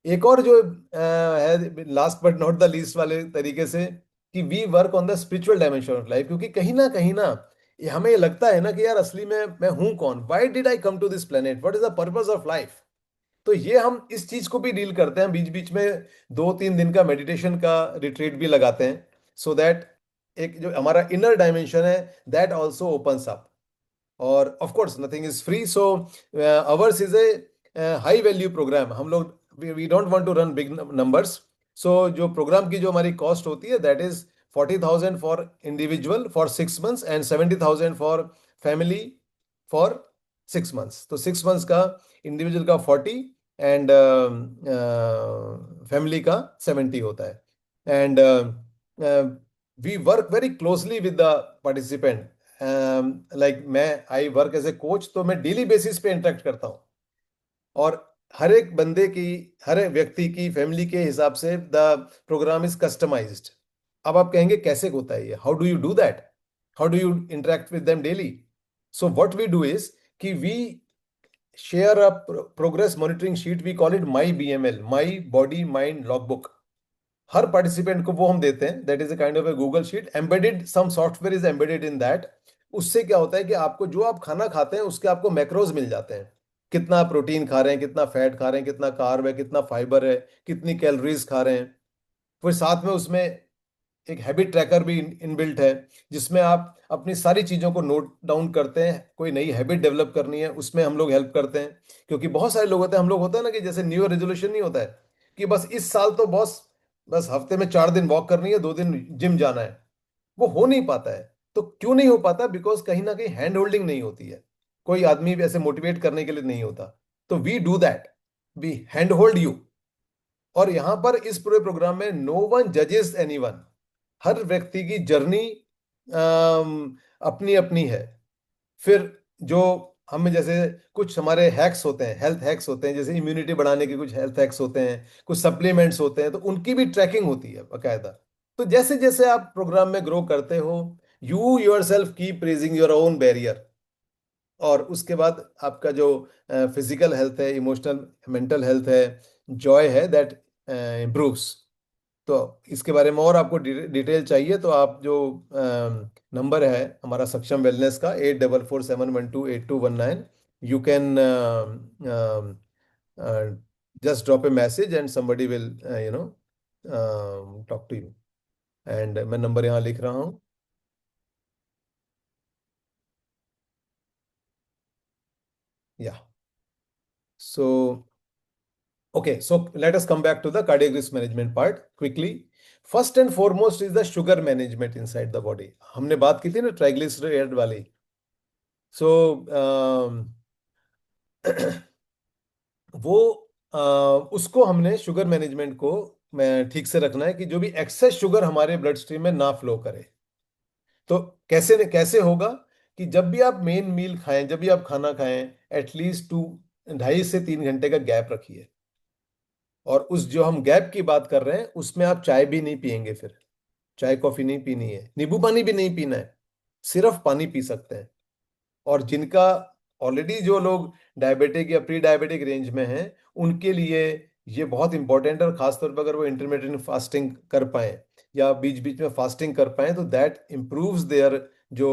एक और जो है last but not the least वाले तरीके से, कि we work on the spiritual dimension of life. क्योंकि कहीं ना ये हमें ये लगता है ना कि यार असली में मैं हूं कौन, why did I come to this planet, what is the purpose of life. तो ये हम इस चीज को भी डील करते हैं बीच बीच में। 2-3 दिन का मेडिटेशन का रिट्रीट भी लगाते हैं, सो दैट एक जो हमारा इनर डायमेंशन है दैट ऑल्सो ओपन्स अप। और of course nothing is free, so ours is a high value programme. हम लोग we don't want to run big numbers. So जो प्रोग्राम की जो हमारी कॉस्ट होती है that is 40,000 for individual for 6 months and 70,000 for family for 6 months। तो 6 months का इंडिविजुअल का 40 एंड फैमिली का 70 होता है। And we work very closely with the participant. Like मैं I work as a coach, तो मैं डेली बेसिस पे इंटरेक्ट करता हूँ। और हर एक बंदे की, हर एक व्यक्ति की फैमिली के हिसाब से द प्रोग्राम इज कस्टमाइज्ड। अब आप कहेंगे कैसे होता है ये, how do you do that, how do you interact with them daily. So what we do is कि we share a progress monitoring sheet, we call it my BML, my body mind logbook. हर participant को वो हम देते हैं, that is a kind of a Google sheet embedded, some software is embedded in that. उससे क्या होता है कि आपको जो आप खाना खाते हैं उसके आपको मैक्रोज मिल जाते हैं, कितना प्रोटीन खा रहे हैं, कितना फैट खा रहे हैं, कितना कार्ब है, कितना फाइबर है, कितनी कैलोरीज खा रहे हैं। फिर साथ में उसमें एक हैबिट ट्रैकर भी इनबिल्ट है, जिसमें आप अपनी सारी चीज़ों को नोट डाउन करते हैं। कोई नई हैबिट डेवलप करनी है उसमें हम लोग हेल्प करते हैं। क्योंकि बहुत सारे लोग होते हैं, हम लोग होता है ना कि जैसे न्यू ईयर रेजोल्यूशन नहीं होता है कि बस इस साल तो बस हफ्ते में 4 दिन वॉक करनी है, 2 दिन जिम जाना है। वो हो नहीं पाता है। तो क्यों नहीं हो पाता, बिकॉज कहीं ना कहीं हैंड होल्डिंग नहीं होती है, कोई आदमी भी ऐसे मोटिवेट करने के लिए नहीं होता। तो we do that, we hand hold you. और यहां पर इस पूरे प्रोग्राम में नो वन जजेस एनीवन। हर व्यक्ति की जर्नी अपनी अपनी है। फिर जो हमें जैसे कुछ हमारे हैक्स होते हैं, हेल्थ हैक्स होते हैं, जैसे इम्यूनिटी बढ़ाने के कुछ हेल्थ हैक्स होते हैं, कुछ सप्लीमेंट्स होते हैं, तो उनकी भी ट्रैकिंग होती है बाकायदा। तो जैसे जैसे आप प्रोग्राम में ग्रो करते हो, you your self keep raising your own barrier. और उसके बाद आपका जो फिजिकल हेल्थ है, इमोशनल मेंटल हेल्थ है, जॉय है, दैट इम्प्रूव्स। तो इसके बारे में और आपको डिटेल चाहिए तो आप जो नंबर है हमारा सक्षम वेलनेस का 8447128219, you can just drop a message and somebody will you know talk to you. And मैं नंबर यहाँ लिख रहा हूँ। या सो okay, so let us come back to the cardiac risk management part quickly. First and foremost is the sugar management inside the body. हमने बात की थी ना ट्राइग्लिसराइड वाली। सो वो उसको हमने शुगर मैनेजमेंट को मैं ठीक से रखना है कि जो भी एक्सेस शुगर हमारे ब्लड स्ट्रीम में ना फ्लो करे। तो कैसे कैसे होगा कि जब भी आप मेन मील खाएं, जब भी आप खाना खाएं, एटलीस्ट 2.5 से 3 घंटे का गैप रखिए। और उस जो हम गैप की बात कर रहे हैं उसमें आप चाय भी नहीं पियेंगे, फिर चाय कॉफी नहीं पीनी है, नींबू पानी भी नहीं पीना है, सिर्फ पानी पी सकते हैं। और जिनका ऑलरेडी, जो लोग डायबिटिक या प्री डायबिटिक रेंज में हैं, उनके लिए ये बहुत इंपॉर्टेंट है। और खासतौर पर अगर वो इंटरमीडिएट फास्टिंग कर पाए या बीच बीच में फास्टिंग कर पाए तो दैट इम्प्रूव्स देयर जो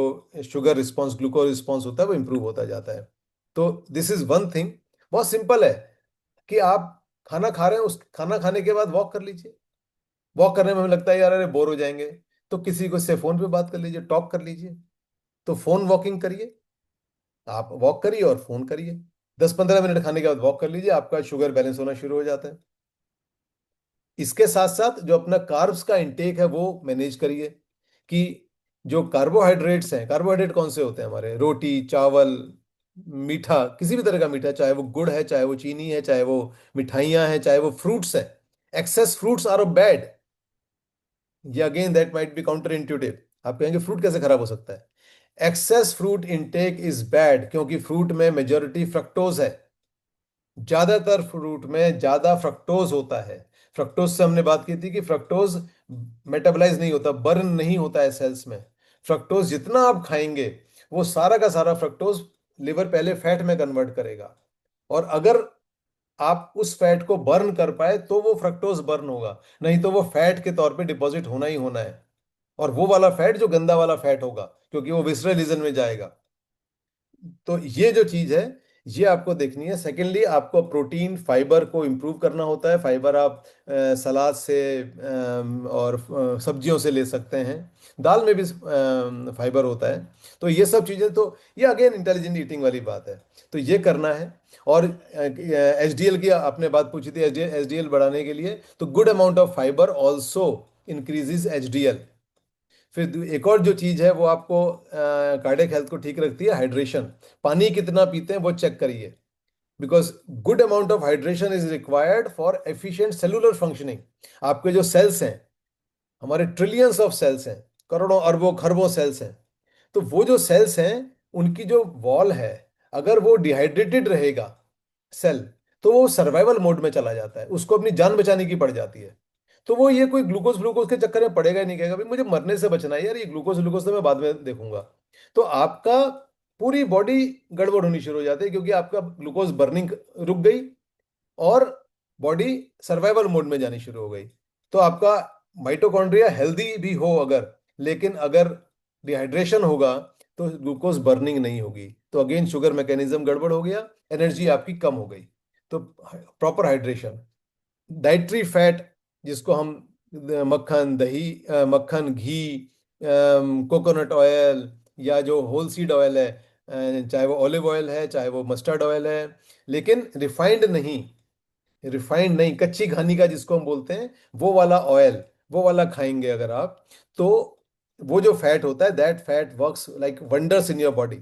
शुगर रिस्पॉन्स, ग्लूकोज रिस्पॉन्स होता है वो इम्प्रूव होता जाता है। तो दिस इज वन थिंग। बहुत सिंपल है कि आप खाना खा रहे हैं, उस खाना खाने के बाद वॉक कर लीजिए। वॉक करने में हमें लगता है यार अरे बोर हो जाएंगे, तो किसी को से फोन पे बात कर लीजिए, टॉक कर लीजिए। तो फोन वॉकिंग करिए, आप वॉक करिए और फोन करिए। 10-15 मिनट खाने के बाद वॉक कर लीजिए, आपका शुगर बैलेंस होना शुरू हो जाता है। इसके साथ साथ जो अपना कार्ब्स का इंटेक है वो मैनेज करिए। कि जो कार्बोहाइड्रेट्स हैं, कार्बोहाइड्रेट कौन से होते हैं हमारे, रोटी, चावल, मीठा, किसी भी तरह का मीठा, चाहे वो गुड़ है, चाहे वो चीनी है, चाहे वो मिठाइयाँ हैं, चाहे वो फ्रूट्स हैं। Excess fruits are bad. ये again that might be counter intuitive. आप कहेंगे फ्रूट कैसे खराब हो सकता है? Excess fruit intake is bad, क्योंकि फ्रूट में मेजोरिटी फ्रक्टोज है। ज्यादातर फ्रूट में ज्यादा फ्रक्टोज होता है। फ्रक्टोज से हमने बात की थी कि फ्रक्टोज मेटाबलाइज नहीं होता, बर्न नहीं होता है सेल्स में। फ्रक्टोज जितना आप खाएंगे वो सारा का सारा फ्रक्टोज लिवर पहले फैट में कन्वर्ट करेगा। और अगर आप उस फैट को बर्न कर पाए तो वो फ्रक्टोज बर्न होगा, नहीं तो वो फैट के तौर पे डिपॉजिट होना ही होना है। और वो वाला फैट जो गंदा वाला फैट होगा, क्योंकि वो विसरल रीजन में जाएगा। तो ये जो चीज है ये आपको देखनी है। सेकेंडली, आपको प्रोटीन फाइबर को इंप्रूव करना होता है। फाइबर आप सलाद से और सब्जियों से ले सकते हैं। दाल में भी फाइबर होता है। तो ये सब चीजें, तो ये अगेन इंटेलिजेंट ईटिंग वाली बात है। तो ये करना है। और एचडीएल की आपने बात पूछी थी, एचडीएल बढ़ाने के लिए तो good amount of fibre also increases HDL. फिर एक और जो चीज है वो आपको कार्डियक हेल्थ को ठीक रखती है, हाइड्रेशन। पानी कितना पीते हैं वो चेक करिए, because good amount of hydration is required for efficient cellular functioning. आपके जो सेल्स हैं, हमारे ट्रिलियंस ऑफ सेल्स हैं, करोड़ों अरबों खरबों सेल्स हैं। तो वो जो सेल्स हैं उनकी जो वॉल है, अगर वो डिहाइड्रेटेड रहेगा सेल, तो वो सर्वाइवल मोड में चला जाता है, उसको अपनी जान बचाने की पड़ जाती है। तो वो ये कोई ग्लूकोज ग्लूकोज के चक्कर में पड़ेगा ही नहीं, कहेगा भाई मुझे मरने से बचना है यार, ये ग्लूकोज ग्लूकोज तो मैं बाद में देखूंगा। तो आपका पूरी बॉडी गड़बड़ होनी शुरू हो जाती है, क्योंकि आपका ग्लूकोज बर्निंग रुक गई और बॉडी सर्वाइवल मोड में जानी शुरू हो गई। तो आपका माइटोकॉन्ड्रिया हेल्दी भी हो अगर, लेकिन अगर डिहाइड्रेशन होगा तो ग्लूकोज बर्निंग नहीं होगी, तो अगेन शुगर मैकेनिज्म गड़बड़ हो गया, एनर्जी आपकी कम हो गई। तो प्रॉपर हाइड्रेशन। डाइटरी फैट, जिसको हम मक्खन, दही, मक्खन, घी, कोकोनट ऑयल, या जो होल सीड ऑयल है, चाहे वो ऑलिव ऑयल है, चाहे वो मस्टर्ड ऑयल है, लेकिन रिफाइंड नहीं। रिफाइंड नहीं, कच्ची घानी का जिसको हम बोलते हैं, वो वाला ऑयल, वो वाला खाएंगे अगर आप, तो वो जो फैट होता है, that fat works like wonders in your body.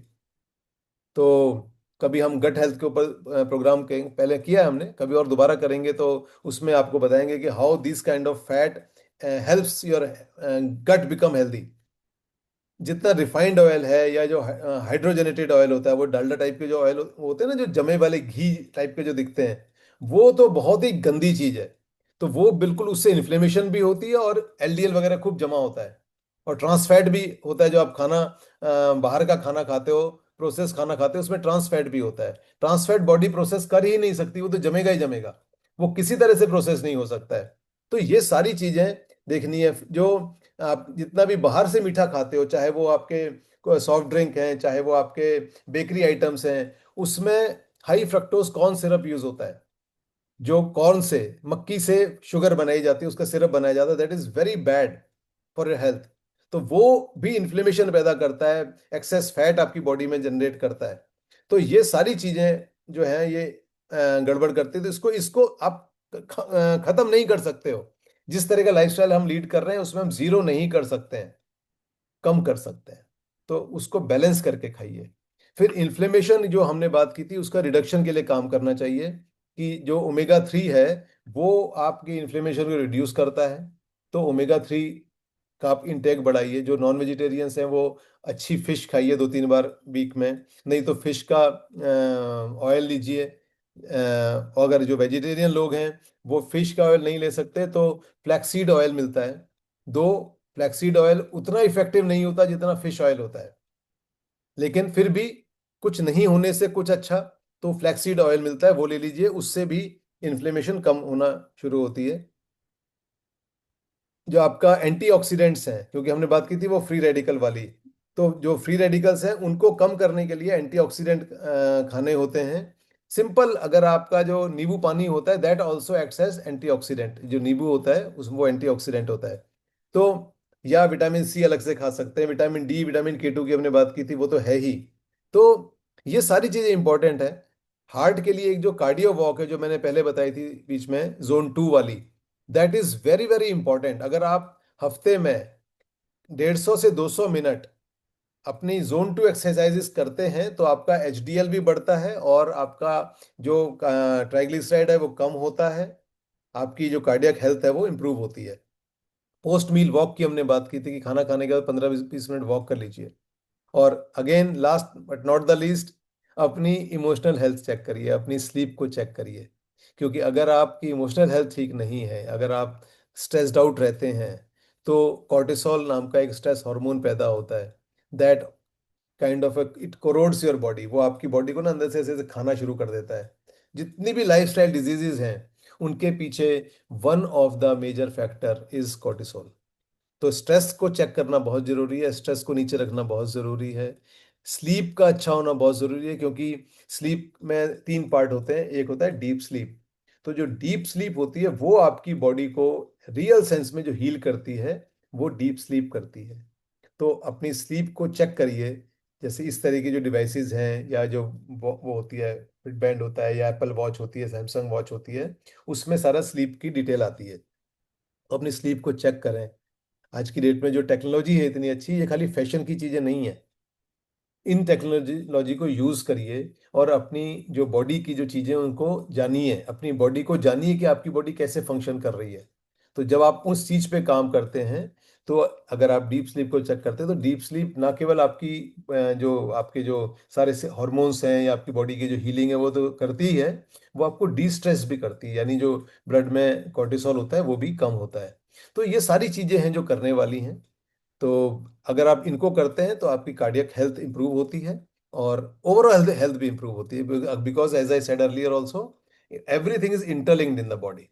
तो कभी हम गट हेल्थ के ऊपर प्रोग्राम के पहले किया है हमने, कभी और दोबारा करेंगे तो उसमें आपको बताएंगे कि how this kind of fat helps your gut become healthy. जितना रिफाइंड ऑयल है या जो हाइड्रोजनेटेड ऑयल होता है, वो डालडा टाइप के जो ऑयल होते हैं ना, जो जमे वाले घी टाइप के जो दिखते हैं, वो तो बहुत ही गंदी चीज है। तो वो बिल्कुल, उससे इन्फ्लेमेशन भी होती है और एलडीएल वगैरह खूब जमा होता है। और ट्रांस फैट भी होता है, जो आप खाना बाहर का खाना खाते हो, प्रोसेस खाना खाते हो, उसमें ट्रांस फैट भी होता है। ट्रांस फैट बॉडी प्रोसेस कर ही नहीं सकती, वो तो जमेगा ही जमेगा, वो किसी तरह से प्रोसेस नहीं हो सकता है। तो ये सारी चीजें देखनी है। जो आप जितना भी बाहर से मीठा खाते हो, चाहे वो आपके सॉफ्ट ड्रिंक हैं, चाहे वो आपके बेकरी आइटम्स हैं, उसमें high fructose corn syrup use होता है। जो कॉर्न से, मक्की से शुगर बनाई जाती है, उसका सिरप बनाया जाता है, that is very bad for your health. तो वो भी इन्फ्लेमेशन पैदा करता है, एक्सेस फैट आपकी बॉडी में जनरेट करता है। तो ये सारी चीजें जो हैं ये गड़बड़ करती है। तो इसको इसको आप खत्म नहीं कर सकते हो। जिस तरह का लाइफस्टाइल हम लीड कर रहे हैं उसमें हम जीरो नहीं कर सकते हैं, कम कर सकते हैं। तो उसको बैलेंस करके खाइए। फिर इन्फ्लेमेशन जो हमने बात की थी, उसका रिडक्शन के लिए काम करना चाहिए। कि जो ओमेगा 3 है वो आपकी इन्फ्लेमेशन को रिड्यूस करता है। तो ओमेगा 3 का आप इंटेक बढ़ाइए। जो नॉन वेजिटेरियंस हैं वो अच्छी फिश खाइए 2-3 बार वीक में, नहीं तो फिश का ऑयल लीजिए, अगर जो वेजिटेरियन लोग हैं वो फिश का ऑयल नहीं ले सकते तो फ्लैक्सीड ऑयल मिलता है। दो, फ्लैक्सीड ऑयल उतना इफेक्टिव नहीं होता जितना फिश ऑयल होता है, लेकिन फिर भी कुछ नहीं होने से कुछ अच्छा, तो फ्लैक्सीड ऑयल मिलता है, वो ले लीजिए, उससे भी इन्फ्लेमेशन कम होना शुरू होती है। जो आपका एंटीऑक्सीडेंट्स हैं, क्योंकि हमने बात की थी वो फ्री रेडिकल वाली, तो जो फ्री रेडिकल्स हैं उनको कम करने के लिए एंटीऑक्सीडेंट खाने होते हैं। सिंपल, अगर आपका जो नींबू पानी होता है that also acts as antioxidant, जो नींबू होता है उस वो एंटीऑक्सीडेंट होता है। तो या विटामिन सी अलग से खा सकते हैं, विटामिन डी, विटामिन K2 की हमने बात की थी, वो तो है ही। तो ये सारी चीजें इंपॉर्टेंट है। हार्ट के लिए एक जो कार्डियो वॉक है जो मैंने पहले बताई थी बीच में, जोन 2 वाली, that is very very important. अगर आप हफ्ते में 150 से 200 मिनट अपनी जोन 2 एक्सरसाइजेस करते हैं तो आपका HDL भी बढ़ता है और आपका जो ट्राइग्लिसराइड है वो कम होता है, आपकी जो कार्डियक हेल्थ है वो इंप्रूव होती है। पोस्ट मील वॉक की हमने बात की थी कि खाना खाने के बाद 15-20 मिनट वॉक कर लीजिए। और again last but not the least, अपनी इमोशनल हेल्थ चेक करिए, अपनी स्लीप को चेक करिए, क्योंकि अगर आपकी इमोशनल हेल्थ ठीक नहीं है, अगर आप स्ट्रेस्ड आउट रहते हैं, तो कॉर्टिसोल नाम का एक स्ट्रेस हार्मोन पैदा होता है, that kind of it corrodes your body, वो आपकी बॉडी को ना अंदर से ऐसे ऐसे खाना शुरू कर देता है। जितनी भी लाइफस्टाइल डिजीजेज हैं उनके पीछे one of the major factor is cortisol. तो स्ट्रेस को चेक करना बहुत जरूरी है, स्ट्रेस को नीचे रखना बहुत जरूरी है। स्लीप का अच्छा होना बहुत जरूरी है, क्योंकि स्लीप में 3 पार्ट होते हैं, एक होता है डीप स्लीप। तो जो डीप स्लीप होती है वो आपकी बॉडी को रियल सेंस में जो हील करती है वो डीप स्लीप करती है। तो अपनी स्लीप को चेक करिए। जैसे इस तरह की जो डिवाइसेस हैं, या जो वो होती है, फिटबैंड होता है या एप्पल वॉच होती है, सैमसंग वॉच होती है, उसमें सारा स्लीप की डिटेल आती है। तो अपनी स्लीप को चेक करें। आज की डेट में जो टेक्नोलॉजी है इतनी अच्छी, ये खाली फैशन की चीजें नहीं है। इन टेक्नोलॉजी को यूज करिए और अपनी जो बॉडी की जो चीजें उनको जानिए, अपनी बॉडी को जानिए कि आपकी बॉडी कैसे फंक्शन कर रही है। तो जब आप उस चीज पे काम करते हैं, तो अगर आप डीप स्लीप को चेक करते हैं तो डीप स्लीप ना केवल आपकी जो आपके जो सारे हार्मोन्स हैं या आपकी बॉडी की जो हीलिंग है वो तो करती ही है, वो आपको डी स्ट्रेस भी करती है, यानी जो ब्लड में कॉर्टिसोल होता है वो भी कम होता है। तो ये सारी चीजें हैं जो करने वाली हैं। तो अगर आप इनको करते हैं तो आपकी कार्डियक हेल्थ इंप्रूव होती है और ओवरऑल हेल्थ हेल्थ भी इंप्रूव होती है, because as I said earlier also, everything is interlinked in the body.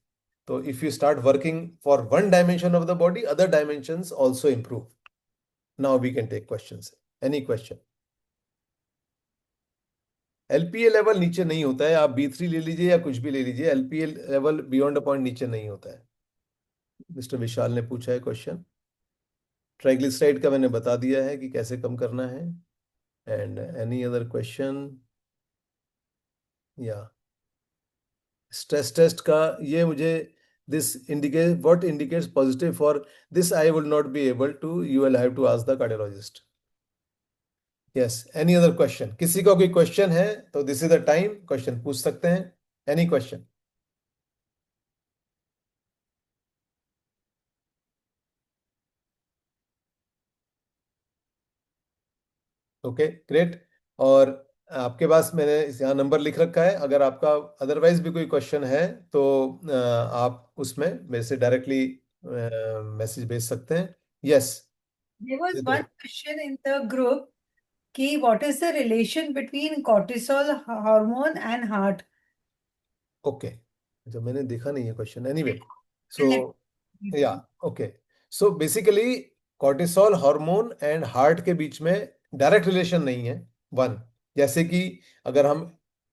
तो if you start working for one dimension of the body, other dimensions also improve. Now we can take questions. Any question? LPA level नीचे नहीं होता है, आप B3 ले लीजिए या कुछ भी ले लीजिए, LPA level beyond a point नीचे नहीं होता है। मिस्टर विशाल ने पूछा है क्वेश्चन। ट्राइग्लिसराइड का मैंने बता दिया है कि कैसे कम करना है। And any other question? या स्ट्रेस टेस्ट का ये मुझे, this indicate what indicates positive for this, I will not be able to, you will have to ask the cardiologist. Yes, any other question? किसी का कोई क्वेश्चन है तो this is the time, question पूछ सकते हैं। Any question? Okay, great. और आपके पास मैंने यहाँ नंबर लिख रखा है, अगर आपका अदरवाइज भी कोई क्वेश्चन है तो आप उसमें मेरे से डायरेक्टली मैसेज भेज सकते हैं। Yes. There was one question in the group कि what is the relation between cortisol hormone and heart? Okay, जो मैंने देखा नहीं है क्वेश्चन, एनीवे। सो Select. या okay, so basically cortisol hormone and heart के बीच में डायरेक्ट रिलेशन नहीं है। वन, जैसे कि अगर हम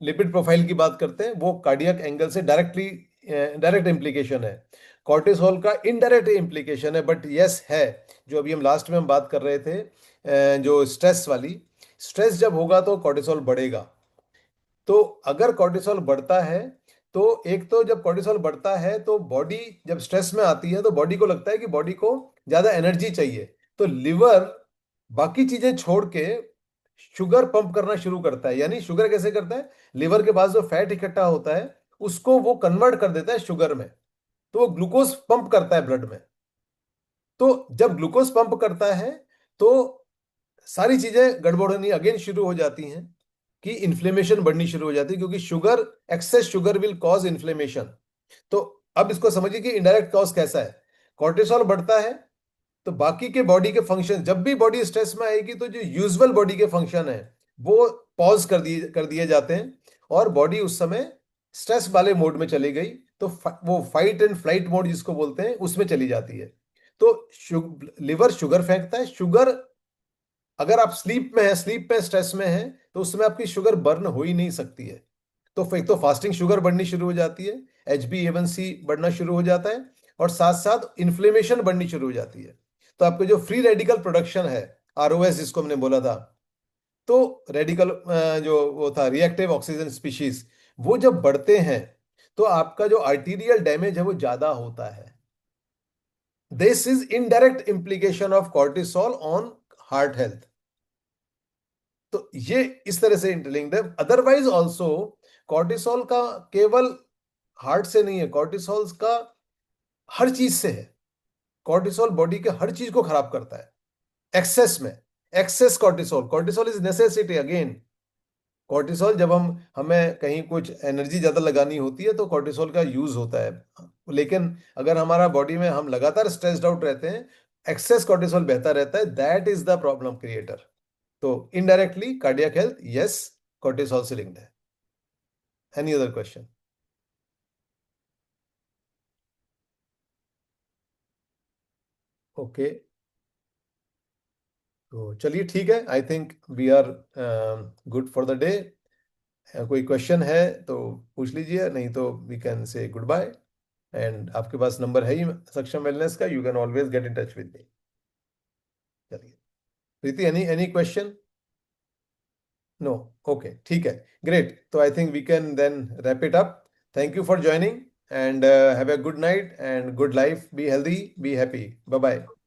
लिपिड प्रोफाइल की बात करते हैं वो कार्डियक एंगल से डायरेक्ट इम्प्लीकेशन है, कॉर्टिसोल का इनडायरेक्ट इम्प्लीकेशन है, बट यस है। जो अभी हम लास्ट में हम बात कर रहे थे, जो स्ट्रेस वाली, स्ट्रेस जब होगा तो कॉर्टिसोल बढ़ेगा। तो अगर कॉर्टिसोल बढ़ता है, तो एक तो जब कॉर्टिसोल बढ़ता है तो बॉडी जब स्ट्रेस में आती है तो बॉडी को लगता है कि बॉडी को ज्यादा एनर्जी चाहिए, तो लिवर बाकी चीजें छोड़ के शुगर पंप करना शुरू करता है। यानी शुगर कैसे करता है, लिवर के पास जो फैट इकट्ठा होता है उसको वो कन्वर्ट कर देता है शुगर में, तो वो ग्लूकोज पंप करता है ब्लड में। तो जब ग्लूकोज पंप करता है तो सारी चीजें गड़बड़ होनी अगेन शुरू हो जाती हैं। कि इन्फ्लेमेशन बढ़नी शुरू हो जाती है, क्योंकि sugar, excess sugar will cause inflammation. तो अब इसको समझिए कि इनडायरेक्ट कॉज कैसा है। कॉर्टिसोल बढ़ता है तो बाकी के बॉडी के फंक्शन, जब भी बॉडी स्ट्रेस में आएगी तो जो यूजुअल बॉडी के फंक्शन है वो पॉज कर दिए जाते हैं, और बॉडी उस समय स्ट्रेस वाले मोड में चली गई, तो वो फाइट एंड फ्लाइट मोड जिसको बोलते हैं उसमें चली जाती है। तो लिवर शुगर फेंकता है। शुगर, अगर आप स्लीप में है, स्लीप में स्ट्रेस में है, तो उसमें आपकी शुगर बर्न हो ही नहीं सकती है। तो एक तो फास्टिंग शुगर बढ़नी शुरू हो जाती है, HbA1c बढ़ना शुरू हो जाता है, और साथ साथ इन्फ्लेमेशन बढ़नी शुरू हो जाती है। तो आपके जो फ्री रेडिकल प्रोडक्शन है, ROS जिसको हमने बोला था, तो रेडिकल जो वो था रिएक्टिव ऑक्सीजन स्पीशीज, वो जब बढ़ते हैं तो आपका जो आर्टीरियल डैमेज है वो ज्यादा होता है। This is indirect implication of cortisol on heart health. तो ये इस तरह से इंटरलिंक्ड है। अदरवाइज ऑल्सो कॉर्टिसोल का केवल हार्ट से नहीं है, कॉर्टिसोल का हर चीज से है। कॉर्टिसोल बॉडी के हर चीज को खराब करता है एक्सेस में। Excess cortisol, cortisol is necessity again. Cortisol जब हमें कहीं कुछ एनर्जी ज्यादा लगानी होती है तो कॉर्टिसोल का यूज होता है, लेकिन अगर हमारा बॉडी में हम लगातार स्ट्रेस्ड आउट रहते हैं, एक्सेस कॉर्टिसोल बहता रहता है, that is the problem creator. तो indirectly cardiac health, yes, cortisol से लिंक्ड है। Any other question? ओके, तो चलिए ठीक है, I think we are good for the day. कोई क्वेश्चन है तो पूछ लीजिए, नहीं तो we can say goodbye. And आपके पास नंबर है ही सक्षम वेलनेस का, you can always get in touch with me. चलिए Preeti, any any question? No? Okay, ठीक है, ग्रेट। तो I think we can then wrap it up. Thank you for joining and have a good night and good life. Be healthy, be happy. Bye bye.